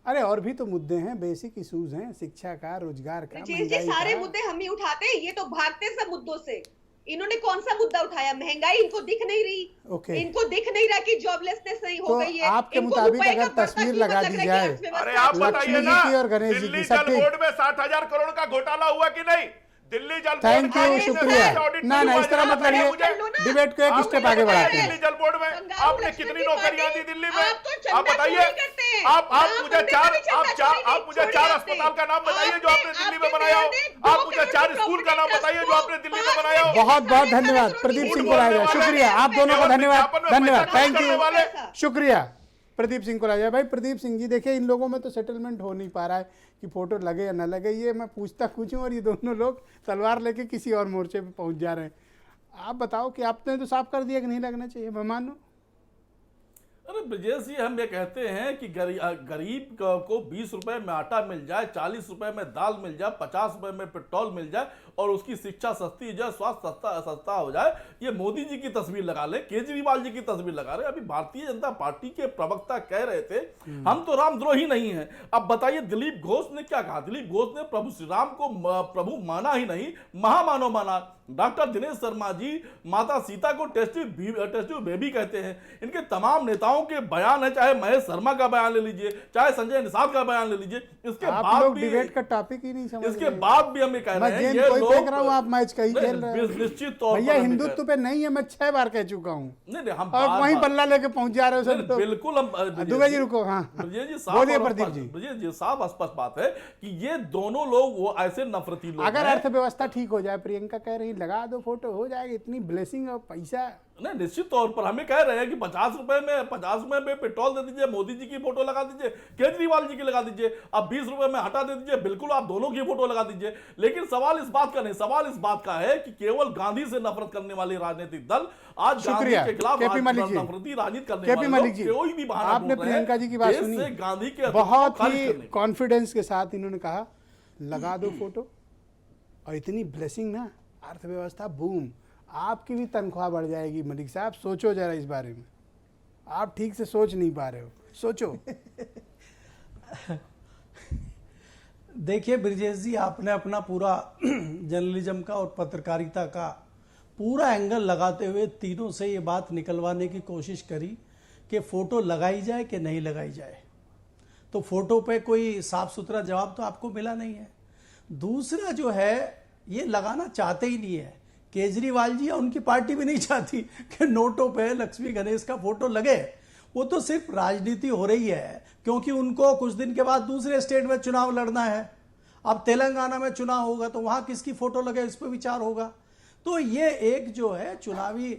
Speaker 1: अरे और भी तो मुद्दे हैं, बेसिक इश्यूज हैं, शिक्षा का, रोजगार का,
Speaker 5: जी
Speaker 1: महंगाई
Speaker 5: सारे
Speaker 1: का।
Speaker 5: मुद्दे हम ही उठाते हैं, ये तो भागते सब मुद्दों से। इन्होंने कौन सा मुद्दा उठाया? महंगाई इनको दिख नहीं रही।
Speaker 1: ओके।
Speaker 5: इनको दिख नहीं रहा कि जॉबलेसनेस नहीं हो
Speaker 1: तो
Speaker 5: गई है।
Speaker 1: आपके
Speaker 5: इनको
Speaker 1: मुताबिक
Speaker 5: रुपए का
Speaker 1: अगर
Speaker 5: बढ़ता
Speaker 1: तस्वीर
Speaker 5: कीमत
Speaker 1: लगा
Speaker 5: लग
Speaker 1: दी
Speaker 5: रहा है कि
Speaker 1: जाए,
Speaker 5: अर्थव्यवस्था
Speaker 4: अरे आप
Speaker 5: अच्छी
Speaker 1: लक्ष्मी
Speaker 4: बताइए
Speaker 1: जी
Speaker 4: ना,
Speaker 1: की और गणेश जी की,
Speaker 4: दिल्ली
Speaker 1: सब
Speaker 4: जल
Speaker 1: ठीक।
Speaker 4: बोर्ड में 60,000 करोड़ का घोटाला हुआ कि नहीं? दिल्ली जल बोर्ड
Speaker 1: थैंक यू,
Speaker 4: में
Speaker 1: शुक्रिया।
Speaker 4: ऑडिट
Speaker 1: ना ना, इस तरह मत
Speaker 4: बताइए
Speaker 1: लड़िए,
Speaker 4: मुझे।
Speaker 1: डिबेट को एक
Speaker 5: आप
Speaker 1: स्टेप
Speaker 5: मुझे
Speaker 1: आगे बढ़ाते
Speaker 5: बताइए।
Speaker 1: हैं।
Speaker 4: दिल्ली जल बोर्ड में
Speaker 5: बंगारू
Speaker 4: आपने
Speaker 5: लक्ष्मण
Speaker 4: कितनी
Speaker 5: की
Speaker 4: नौकरियां
Speaker 5: पार्टी,
Speaker 4: दी दिल्ली में?
Speaker 5: आप तो चंदा
Speaker 4: आप बताइए।
Speaker 5: चोरी करते हैं।
Speaker 4: आप
Speaker 5: राम
Speaker 4: मुझे
Speaker 5: मंदिर
Speaker 4: चार
Speaker 5: में भी चंदा चोरी नहीं
Speaker 4: आप मुझे
Speaker 5: छोड़ी
Speaker 4: 4
Speaker 5: आपने।
Speaker 4: अस्पताल का नाम बताइए जो आपने दिल्ली में
Speaker 5: आपके
Speaker 4: बनाया हो।
Speaker 5: मेयर ने
Speaker 4: आप
Speaker 5: 2
Speaker 4: मुझे
Speaker 5: करोड़
Speaker 4: 4
Speaker 5: की
Speaker 4: स्कूल का नाम
Speaker 5: प्रॉपर्टी
Speaker 4: बताइए जो
Speaker 5: ट्रस्ट
Speaker 4: आपने
Speaker 5: को
Speaker 4: दिल्ली में
Speaker 5: 5
Speaker 4: बनाया हो।
Speaker 1: बहुत बहुत
Speaker 5: साढ़े
Speaker 1: धन्यवाद
Speaker 5: करोड़
Speaker 1: प्रदीप
Speaker 5: की
Speaker 1: सिंह
Speaker 4: बोलने
Speaker 1: कोलाजा,
Speaker 4: वाले
Speaker 1: शुक्रिया आप दोनों का,
Speaker 4: केवल
Speaker 1: धन्यवाद
Speaker 4: विज्ञापन में
Speaker 1: धन्यवाद,
Speaker 4: पैसा
Speaker 1: थैंक
Speaker 4: करने
Speaker 1: यू,
Speaker 4: वाले।
Speaker 1: शुक्रिया प्रदीप सिंह कोलाजा। भाई प्रदीप सिंह जी, देखिए इन लोगों में तो सेटलमेंट हो नहीं पा रहा है कि फोटो लगे या ना लगे, ये मैं पूछता कुछ हूँ और ये दोनों लोग तलवार लेके किसी और मोर्चे पे पहुंच जा रहे हैं। आप बताओ कि आपने तो साफ कर दिया कि नहीं लगना चाहिए, मैं मानूं।
Speaker 6: अरे ब्रजेश जी, हम ये कहते हैं कि गरीब को 20 रुपए में आटा मिल जाए, 40 रुपए में दाल मिल जाए, 50 रुपए में पेट्रोल मिल जाए और उसकी शिक्षा सस्ती हो जाए, स्वास्थ्य सस्ता हो जाए। ये मोदी जी की तस्वीर लगा ले, केजरीवाल जी की तस्वीर लगा रहे। अभी भारतीय जनता पार्टी के प्रवक्ता कह रहे थे हम तो रामद्रोही नहीं हैं। अब बताइए दिलीप घोष ने क्या कहा? दिलीप घोष ने प्रभु श्री राम को प्रभु माना ही नहीं, महामानव माना। डॉक्टर दिनेश शर्मा जी माता सीता को टेस्टी बेबी कहते हैं। इनके तमाम नेताओं के बयान है, चाहे महेश शर्मा का बयान ले लीजिए, चाहे संजय निषाद का बयान ले लीजिए। इसके
Speaker 1: आप
Speaker 6: बाद
Speaker 1: लोग
Speaker 6: भी
Speaker 1: डिबेट का टॉपिक ही नहीं समझ
Speaker 6: इसके
Speaker 1: रहे।
Speaker 6: बाद भी हम ये कह
Speaker 1: मैं
Speaker 6: रहे हैं
Speaker 1: गेंद
Speaker 6: ये
Speaker 1: कोई
Speaker 6: लोग
Speaker 1: फेंक रहा हूँ, आप मैच कहीं खेल रहे हो।
Speaker 6: निश्चित तौर
Speaker 1: भैया
Speaker 6: पर हम ये
Speaker 1: हिंदुत्व पे नहीं है, मैं 6 बार कह चुका हूँ
Speaker 6: नहीं नहीं, हम
Speaker 1: और
Speaker 6: बार-
Speaker 1: वहीं
Speaker 6: बार-
Speaker 1: पल्ला लेके पहुंच जा रहे हो सब
Speaker 6: नहीं,
Speaker 1: लोग।
Speaker 6: बिल्कुल हम
Speaker 1: दुबे जी रुको, हाँ
Speaker 6: ब्रजेश जी साफ
Speaker 1: बोलिए
Speaker 6: और
Speaker 1: प्रदीप
Speaker 6: स्पष्ट-
Speaker 1: जी।
Speaker 6: ब्रजेश जी साफ स्पष्ट बात है कि ये दोनों लोग वो ऐसे नफरती लोग
Speaker 1: अगर
Speaker 6: हैं।
Speaker 1: अर्थव्यवस्था ठीक हो जाए, प्रियंका कह रही लगा दो फोटो, हो जाएगी, इतनी ब्लेसिंग और पैसा।
Speaker 6: नहीं, निश्चित तौर पर हमें कह रहे हैं कि 50 रुपए में पेट्रोल दे दीजिए, मोदी जी की फोटो लगा दीजिए, केजरीवाल जी की लगा दीजिए, अब 20 रुपए में हटा दे दीजिए, बिल्कुल आप दोनों की फोटो लगा दीजिए। लेकिन सवाल इस बात का नहीं, सवाल इस बात का है कि केवल गांधी से नफरत करने वाले राजनीतिक दल आज गांधी
Speaker 1: शुक्रिया
Speaker 6: के खिलाफ
Speaker 1: केपी मलिक जी,
Speaker 6: नफरती राजनीति करने
Speaker 1: केपी
Speaker 6: वाले
Speaker 1: मलिक जी,
Speaker 6: लोग कोई भी बहाना
Speaker 1: आपने
Speaker 6: ढूंढ रहे हैं
Speaker 1: प्रियंका जी की बात
Speaker 6: देश
Speaker 1: सुनी,
Speaker 6: से गांधी के
Speaker 1: बहुत
Speaker 6: खारिज
Speaker 1: ही
Speaker 6: करने की।
Speaker 1: कॉन्फिडेंस के साथ इन्होंने कहा लगा दो फोटो और इतनी ब्लेसिंग ना, अर्थव्यवस्था बूम, आपकी भी तनख्वाह बढ़ जाएगी। मलिक साहब सोचो जरा इस बारे में, आप ठीक से सोच नहीं पा रहे हो, सोचो।
Speaker 7: देखिए ब्रजेश जी, आपने अपना पूरा जर्नलिज्म का और पत्रकारिता का पूरा एंगल लगाते हुए तीनों से ये बात निकलवाने की कोशिश करी कि फोटो लगाई जाए कि नहीं लगाई जाए। तो फोटो पे कोई साफ सुथरा जवाब तो आपको मिला नहीं है। दूसरा जो है, ये लगाना चाहते ही नहीं है केजरीवाल जी, या उनकी पार्टी भी नहीं चाहती कि नोटों पे लक्ष्मी गणेश का फोटो लगे। वो तो सिर्फ राजनीति हो रही है, क्योंकि उनको कुछ दिन के बाद दूसरे स्टेट में चुनाव लड़ना है। अब तेलंगाना में चुनाव होगा तो वहां किसकी फोटो लगे, इस पर विचार होगा। तो ये एक जो है चुनावी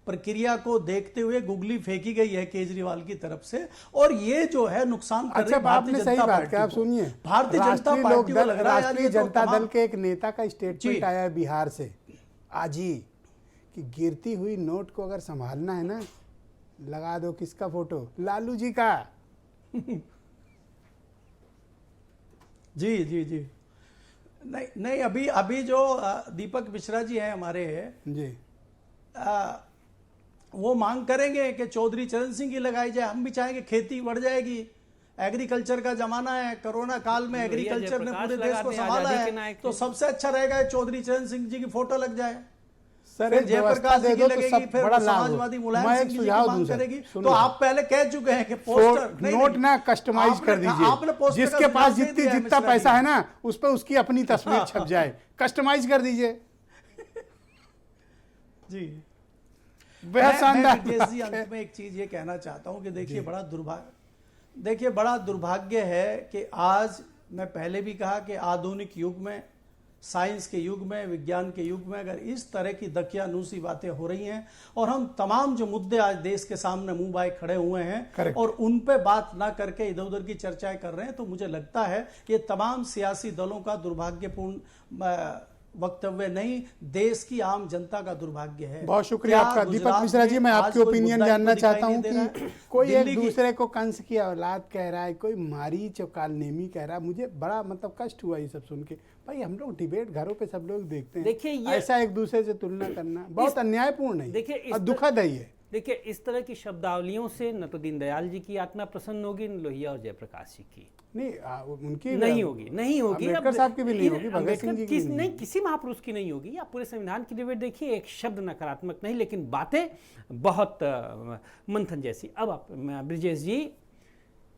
Speaker 7: प्रक्रिया को देखते हुए गुगली फेंकी गई है केजरीवाल की तरफ से, और ये जो है नुकसान कर रही
Speaker 1: अच्छा, आपने सही बात कहा। आप सुनिए,
Speaker 7: भारतीय जनता
Speaker 1: राष्ट्रीय
Speaker 7: पार्टी
Speaker 1: लोक
Speaker 7: को
Speaker 1: दल,
Speaker 7: लग रहा है यार
Speaker 1: राष्ट्रीय
Speaker 7: ये तो
Speaker 1: जनता
Speaker 7: तमाम-
Speaker 1: दल के एक नेता का
Speaker 7: जी।
Speaker 1: स्टेटमेंट आया है बिहार से आज ही कि गिरती हुई नोट को अगर संभालना है ना, लगा दो किसका फोटो, लालू जी का।
Speaker 7: जी जी जी, नहीं नहीं, अभी जो दीपक मिश्रा जी हैं हमारे,
Speaker 1: जी
Speaker 7: वो मांग करेंगे कि चौधरी चरण सिंह की लगाई जाए। हम भी चाहेंगे, खेती बढ़ जाएगी, एग्रीकल्चर का जमाना है, कोरोना काल में एग्रीकल्चर ने पूरे देश को संभाला है, तो सबसे अच्छा रहेगा चौधरी चरण सिंह जी की फोटो लग जाए।
Speaker 1: सर,
Speaker 7: फिर
Speaker 1: एक व्यवस्था
Speaker 7: जयप्रकाश
Speaker 1: दे
Speaker 7: जी की
Speaker 1: दो तो
Speaker 7: लगेगी,
Speaker 1: सब
Speaker 7: फिर
Speaker 1: बड़ा
Speaker 7: वो
Speaker 1: लाभ हो।
Speaker 7: समाजवादी मुलायम
Speaker 1: मैं
Speaker 7: सिंह
Speaker 1: एक
Speaker 7: जी की
Speaker 1: सुझाव
Speaker 7: मांग
Speaker 1: दूं सर,
Speaker 7: करेगी।
Speaker 1: सुनो।
Speaker 7: तो आप पहले कह चुके हैं कि पोस्टर नहीं,
Speaker 1: नोट
Speaker 7: नहीं,
Speaker 1: ना कस्टमाइज कर
Speaker 7: आपने पोस्टर
Speaker 1: दीजिए,
Speaker 7: का
Speaker 1: जिसके
Speaker 7: सुझाव
Speaker 1: पास
Speaker 7: दे
Speaker 1: जितनी
Speaker 7: दिया है
Speaker 1: जितना
Speaker 7: मिश्रा
Speaker 1: पैसा
Speaker 7: जी।
Speaker 1: है ना उस पर उसकी अपनी तस्वीर छप जाए, कस्टमाइज कर दीजिए।
Speaker 7: जी
Speaker 1: बेहद
Speaker 7: मैं
Speaker 1: शानदार
Speaker 7: ब्रजेश जी अंत में एक चीज ये कहना चाहता हूं कि देखिए बड़ा दुर्भाग्य है कि आज, मैं पहले भी कहा कि आधुनिक युग में, साइंस के युग में, विज्ञान के युग में अगर इस तरह की दकियानूसी बातें हो रही हैं और हम तमाम जो मुद्दे आज देश के सामने मुंह बाए खड़े हुए हैं
Speaker 1: Correct.
Speaker 7: और उन पे बात ना करके इधर उधर की चर्चाएं कर रहे हैं, तो मुझे लगता है ये तमाम सियासी दलों का दुर्भाग्यपूर्ण वक्तव्य नहीं, देश की आम जनता का दुर्भाग्य है।
Speaker 1: बहुत शुक्रिया
Speaker 7: क्या
Speaker 1: आपका
Speaker 7: गुजरात
Speaker 1: दीपक मिश्रा जी।
Speaker 7: में
Speaker 1: मैं
Speaker 7: आज
Speaker 1: आपकी
Speaker 7: कोई
Speaker 1: ओपिनियन
Speaker 7: मुद्दा
Speaker 1: जानना
Speaker 7: इनको
Speaker 1: चाहता
Speaker 7: दिखाई
Speaker 1: हूं
Speaker 7: नहीं दे रहा
Speaker 1: कि
Speaker 7: है?
Speaker 1: कोई एक
Speaker 7: दिल्ली की-
Speaker 1: दूसरे को कंस की औलाद कह रहा है, कोई मारीच और कालनेमी कह रहा है। मुझे बड़ा मतलब कष्ट हुआ ये सब सुन के। भाई हम लोग डिबेट घरों पे सब लोग देखते हैं,
Speaker 8: देखिए ये-
Speaker 1: ऐसा एक दूसरे से तुलना करना बहुत अन्यायपूर्ण है
Speaker 8: देखिए इस
Speaker 1: और दुखद है ये।
Speaker 8: देखिए इस तरह की शब्दावलियों से न तो दीनदयाल जी की आत्मा प्रसन्न होगी, न लोहिया और जयप्रकाश जी की
Speaker 1: नहीं उनकी
Speaker 8: नहीं होगी, नहीं होगी।
Speaker 1: अम्बेडकर
Speaker 8: अब
Speaker 1: साहब की भी नहीं होगी, भगत
Speaker 8: अम्बेडकर
Speaker 1: सिंह जी की भी नहीं
Speaker 8: नहीं,
Speaker 1: होगी।
Speaker 8: किसी महापुरुष की नहीं होगी। आप पूरे संविधान की डिबेट देखिए, एक शब्द नकारात्मक नहीं, लेकिन बातें बहुत मंथन जैसी। अब आप ब्रजेश जी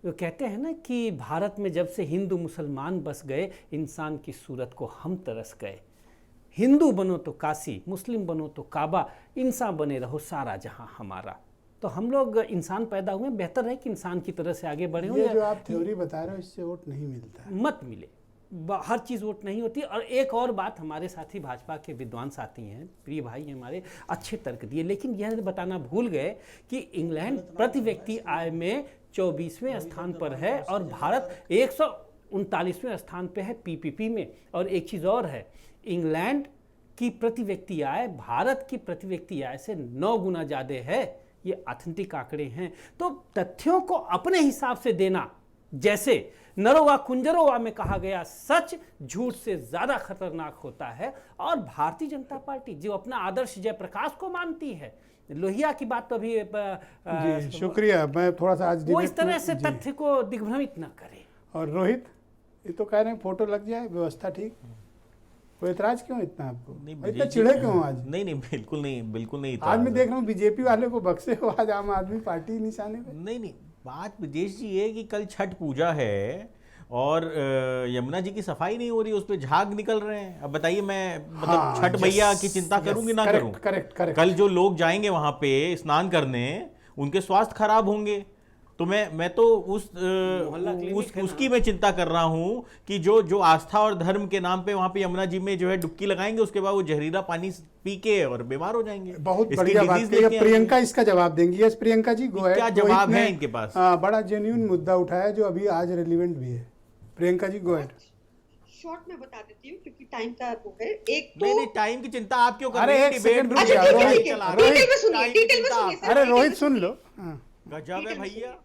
Speaker 8: वो कहते हैं ना कि भारत में जब से हिंदू मुसलमान बस गए, इंसान की सूरत को हम तरस गए। हिंदू बनो तो काशी, मुस्लिम बनो तो काबा, इंसान बने रहो सारा जहां हमारा। तो हम लोग इंसान पैदा हुए, बेहतर है कि इंसान की तरह से आगे बढ़े।
Speaker 1: ये जो आप थ्योरी बता रहे हो इससे वोट नहीं मिलता है।
Speaker 8: मत मिले, हर चीज़ वोट नहीं होती। और एक और बात, हमारे साथी भाजपा के विद्वान साथी हैं, प्रिय भाई हमारे, अच्छे तर्क दिए, लेकिन यह बताना भूल गए कि इंग्लैंड प्रति व्यक्ति आय में 24वें स्थान पर है और भारत 139वें स्थान पे है पीपीपी में। और एक चीज़ और है, इंग्लैंड की प्रति व्यक्ति आय भारत की प्रति व्यक्ति आय से 9 गुना ज़्यादा है। ये ऑथेंटिक आंकड़े हैं। तो तथ्यों को अपने हिसाब से देना, जैसे नरोवा कुंजरोवा में कहा गया, सच झूठ से ज्यादा खतरनाक होता है। और भारतीय जनता पार्टी जो अपना आदर्श जयप्रकाश को मानती है, लोहिया की बात तो अभी
Speaker 1: जी शुक्रिया। मैं थोड़ा सा आज
Speaker 8: वो इस
Speaker 1: डिबेट
Speaker 8: तरह
Speaker 1: में-
Speaker 8: से
Speaker 1: जी।
Speaker 8: तथ्य को दिग्भ्रमित न करे।
Speaker 1: और रोहित, ये तो कह रहे हैं फोटो लग जाए, व्यवस्था ठीक। कोई एतराज क्यों इतना आपको, इतना चिढ़े क्यों आज?
Speaker 9: नहीं बिल्कुल नहीं, बिल्कुल नहीं।
Speaker 1: आज मैं देख रहा हूँ बीजेपी वाले को बक्से हो आज आम आदमी पार्टी निशाने पे।
Speaker 9: नहीं, बात ब्रजेश जी ये कि कल छठ पूजा है और यमुना जी की सफाई नहीं हो रही, उस पर झाग निकल रहे हैं। अब बताइए मैं मतलब
Speaker 1: हाँ,
Speaker 9: छठ मैया की चिंता करूंगी ना करूं?
Speaker 1: करेक्ट।
Speaker 9: कल जो लोग जाएंगे वहां पे स्नान करने, उनके स्वास्थ्य खराब होंगे। तो मैं तो उसकी मैं चिंता कर रहा हूं कि जो आस्था और धर्म के नाम पे वहां पे यमुना जी में जो है डुबकी लगाएंगे, उसके बाद वो जहरीला पानी पी के और बीमार हो जाएंगे।
Speaker 1: बहुत
Speaker 9: इसकी
Speaker 1: बढ़िया बात
Speaker 9: disease
Speaker 1: कही है।
Speaker 9: लेके
Speaker 1: प्रियंका इसका जवाब देंगी। यस प्रियंका जी, गो
Speaker 9: क्या जवाब है इनके पास?
Speaker 1: बड़ा जेन्युइन मुद्दा उठाया जो अभी आज रिलेवेंट भी है। Priyanka ji go ahead.
Speaker 5: Short में बता देती हूँ क्योंकि टाइम का वो है। एक तो
Speaker 9: नहीं टाइम की चिंता आप क्यों कर
Speaker 1: अरे
Speaker 9: रहे हैं?
Speaker 1: एक सेकंड रुक
Speaker 5: अच्छा
Speaker 1: जाओ,
Speaker 5: ठीक है,
Speaker 1: रोहित,
Speaker 5: ठीक है,
Speaker 1: रोहित,
Speaker 5: डिटेल में सुनिए,
Speaker 9: टाइम की
Speaker 5: डिटेल में
Speaker 9: चिंता
Speaker 5: सुनिए सर,
Speaker 1: अरे
Speaker 5: डिटेल
Speaker 1: रोहित
Speaker 5: में
Speaker 1: सुन
Speaker 5: सुनिए।
Speaker 1: लो। हाँ।
Speaker 9: गजब है भैया।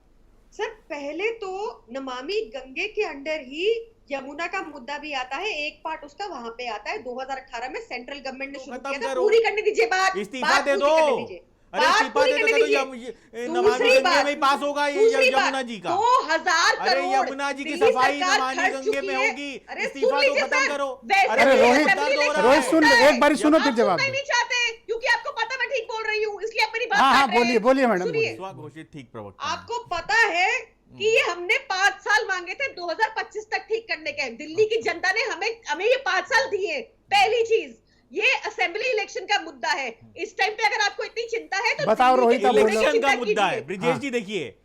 Speaker 5: सर पहले तो नमामि गंगे के अंडर ही यमुना का मुद्दा भी आता है, एक पार्ट उसका वहां पे आता है। 2018 में सेंट्रल गवर्नमेंट ने
Speaker 9: तो
Speaker 5: शुरू
Speaker 9: खत्म
Speaker 5: किया था।
Speaker 9: करो।
Speaker 5: पूरी करने दीजिए बात,
Speaker 9: इस्तीफा
Speaker 5: बात
Speaker 9: दे
Speaker 5: पूरी
Speaker 9: दो।
Speaker 5: करने दीजिए।
Speaker 9: अरे
Speaker 5: बात
Speaker 9: इस्तीफा
Speaker 5: पूरी
Speaker 9: दे
Speaker 5: करने
Speaker 9: दो तो
Speaker 5: दीजिए।
Speaker 9: नमामि
Speaker 5: दूसरी
Speaker 9: गंगे
Speaker 5: बात,
Speaker 9: में ही पास होगा ये
Speaker 5: दूसरी
Speaker 9: यमुना
Speaker 5: बात,
Speaker 9: जी का।
Speaker 5: 2000
Speaker 9: अरे
Speaker 5: करोड़
Speaker 9: यमुना जी की
Speaker 5: दिल्ली
Speaker 9: सफाई
Speaker 5: सरकार
Speaker 9: नमामि
Speaker 5: खर्च
Speaker 9: गंगे
Speaker 5: चुकी
Speaker 9: में
Speaker 5: है।
Speaker 9: होगी।
Speaker 5: अरे
Speaker 9: इस्तीफा
Speaker 5: सुन
Speaker 9: तो
Speaker 5: लीजिए
Speaker 9: खत्म
Speaker 5: सर,
Speaker 9: करो।
Speaker 5: वैसे
Speaker 1: अरे
Speaker 5: भी
Speaker 1: रोहित,
Speaker 5: असेंबली इलेक्शन
Speaker 1: रोहित सुन लो,
Speaker 5: होता है।
Speaker 1: एक बार सुनो फिर
Speaker 5: आप
Speaker 1: जवाब
Speaker 5: सुनना ही
Speaker 1: दो।
Speaker 5: नहीं चाहते क्योंकि आपको पता मैं ठीक बोल रही हूँ, इसलिए आप मेरी बात
Speaker 1: हाँ,
Speaker 5: काट रहे हैं।
Speaker 1: बोलिए मैडम,
Speaker 5: सुनिए,
Speaker 1: बोलिए।
Speaker 9: स्वघोषित ठीक प्रवक्ता।
Speaker 5: आपको पता है कि ये हमने 5 साल मांगे थे 2025 तक ठीक करने के। दिल्ली की जनता ने हमें ये 5 साल दिए। पहली चीज, ये असेंबली इलेक्शन का मुद्दा है। इस टाइम पे अगर आपको इतनी चिंता है तो
Speaker 1: बताओ
Speaker 5: दिल्ली
Speaker 1: रोहित,
Speaker 5: के
Speaker 1: आप
Speaker 5: लोगों
Speaker 1: बोलो।
Speaker 5: की
Speaker 9: इलेक्शन
Speaker 5: चिंता
Speaker 9: का मुद्दा है
Speaker 5: कीजिए।
Speaker 9: ब्रिजेश जी। देखिए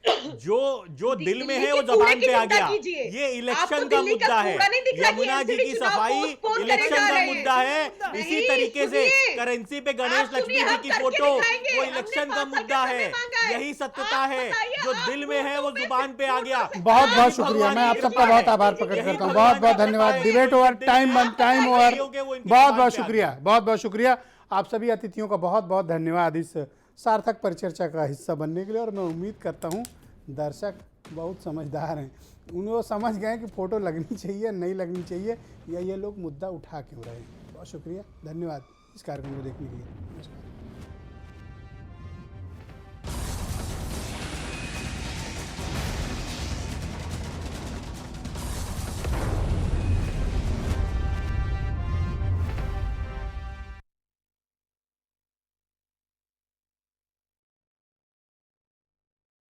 Speaker 9: जो दिल में
Speaker 5: दिल्ली
Speaker 9: है वो
Speaker 5: के कूड़े
Speaker 9: जबान
Speaker 5: की
Speaker 9: पे आ
Speaker 5: चिंता
Speaker 9: गया।
Speaker 5: कीजिए।
Speaker 9: ये
Speaker 5: आपको
Speaker 9: इलेक्शन का
Speaker 5: दिल्ली का
Speaker 9: मुद्दा है।
Speaker 5: कूड़ा नहीं दिख रहा कि
Speaker 9: यमुना जी
Speaker 5: NCB
Speaker 9: की
Speaker 5: चुनाव
Speaker 9: सफाई
Speaker 5: postpone करे
Speaker 9: इलेक्शन
Speaker 5: जा
Speaker 9: का
Speaker 5: रहे हैं।
Speaker 9: मुद्दा है। इसी
Speaker 5: नहीं,
Speaker 9: तरीके से
Speaker 5: सुनिए।
Speaker 9: करेंसी पे गणेश
Speaker 5: आप
Speaker 9: लक्ष्मी
Speaker 5: सुनिए,
Speaker 9: जी
Speaker 5: हम
Speaker 9: की
Speaker 5: करके
Speaker 9: फोटो
Speaker 5: दिखाएंगे।
Speaker 9: वो
Speaker 5: हमने
Speaker 9: इलेक्शन का
Speaker 5: 5 साल
Speaker 9: मुद्दा
Speaker 5: समय
Speaker 9: है।
Speaker 5: मांगा है।
Speaker 9: यही सत्यता
Speaker 5: आप
Speaker 9: है।
Speaker 5: बताइए,
Speaker 9: जो
Speaker 5: आप
Speaker 9: दिल में है वो
Speaker 5: फोटो पे
Speaker 9: जुबान पे आ गया।
Speaker 1: बहुत बहुत
Speaker 9: यही
Speaker 1: शुक्रिया।
Speaker 9: भगवान
Speaker 1: मैं आप
Speaker 9: की
Speaker 1: सबका
Speaker 9: कृपा
Speaker 1: बहुत
Speaker 9: है।
Speaker 1: आभार प्रकट
Speaker 9: यही
Speaker 1: करता हूँ।
Speaker 9: भगवान
Speaker 1: बहुत बहुत
Speaker 9: की कृपा
Speaker 1: धन्यवाद।
Speaker 9: है।
Speaker 1: Debate over, time over. बहुत बहुत शुक्रिया, बहुत बहुत शुक्रिया आप सभी अतिथियों का। बहुत बहुत धन्यवाद इस सार्थक परिचर्चा का हिस्सा बनने के लिए। और मैं उम्मीद करता हूँ दर्शक बहुत समझदार हैं, उन्होंने समझ गए कि फ़ोटो लगनी चाहिए नहीं लगनी चाहिए, या ये लोग मुद्दा उठा क्यों रहे हैं। बहुत शुक्रिया, धन्यवाद इस कार्यक्रम को देखने के लिए। नमस्कार।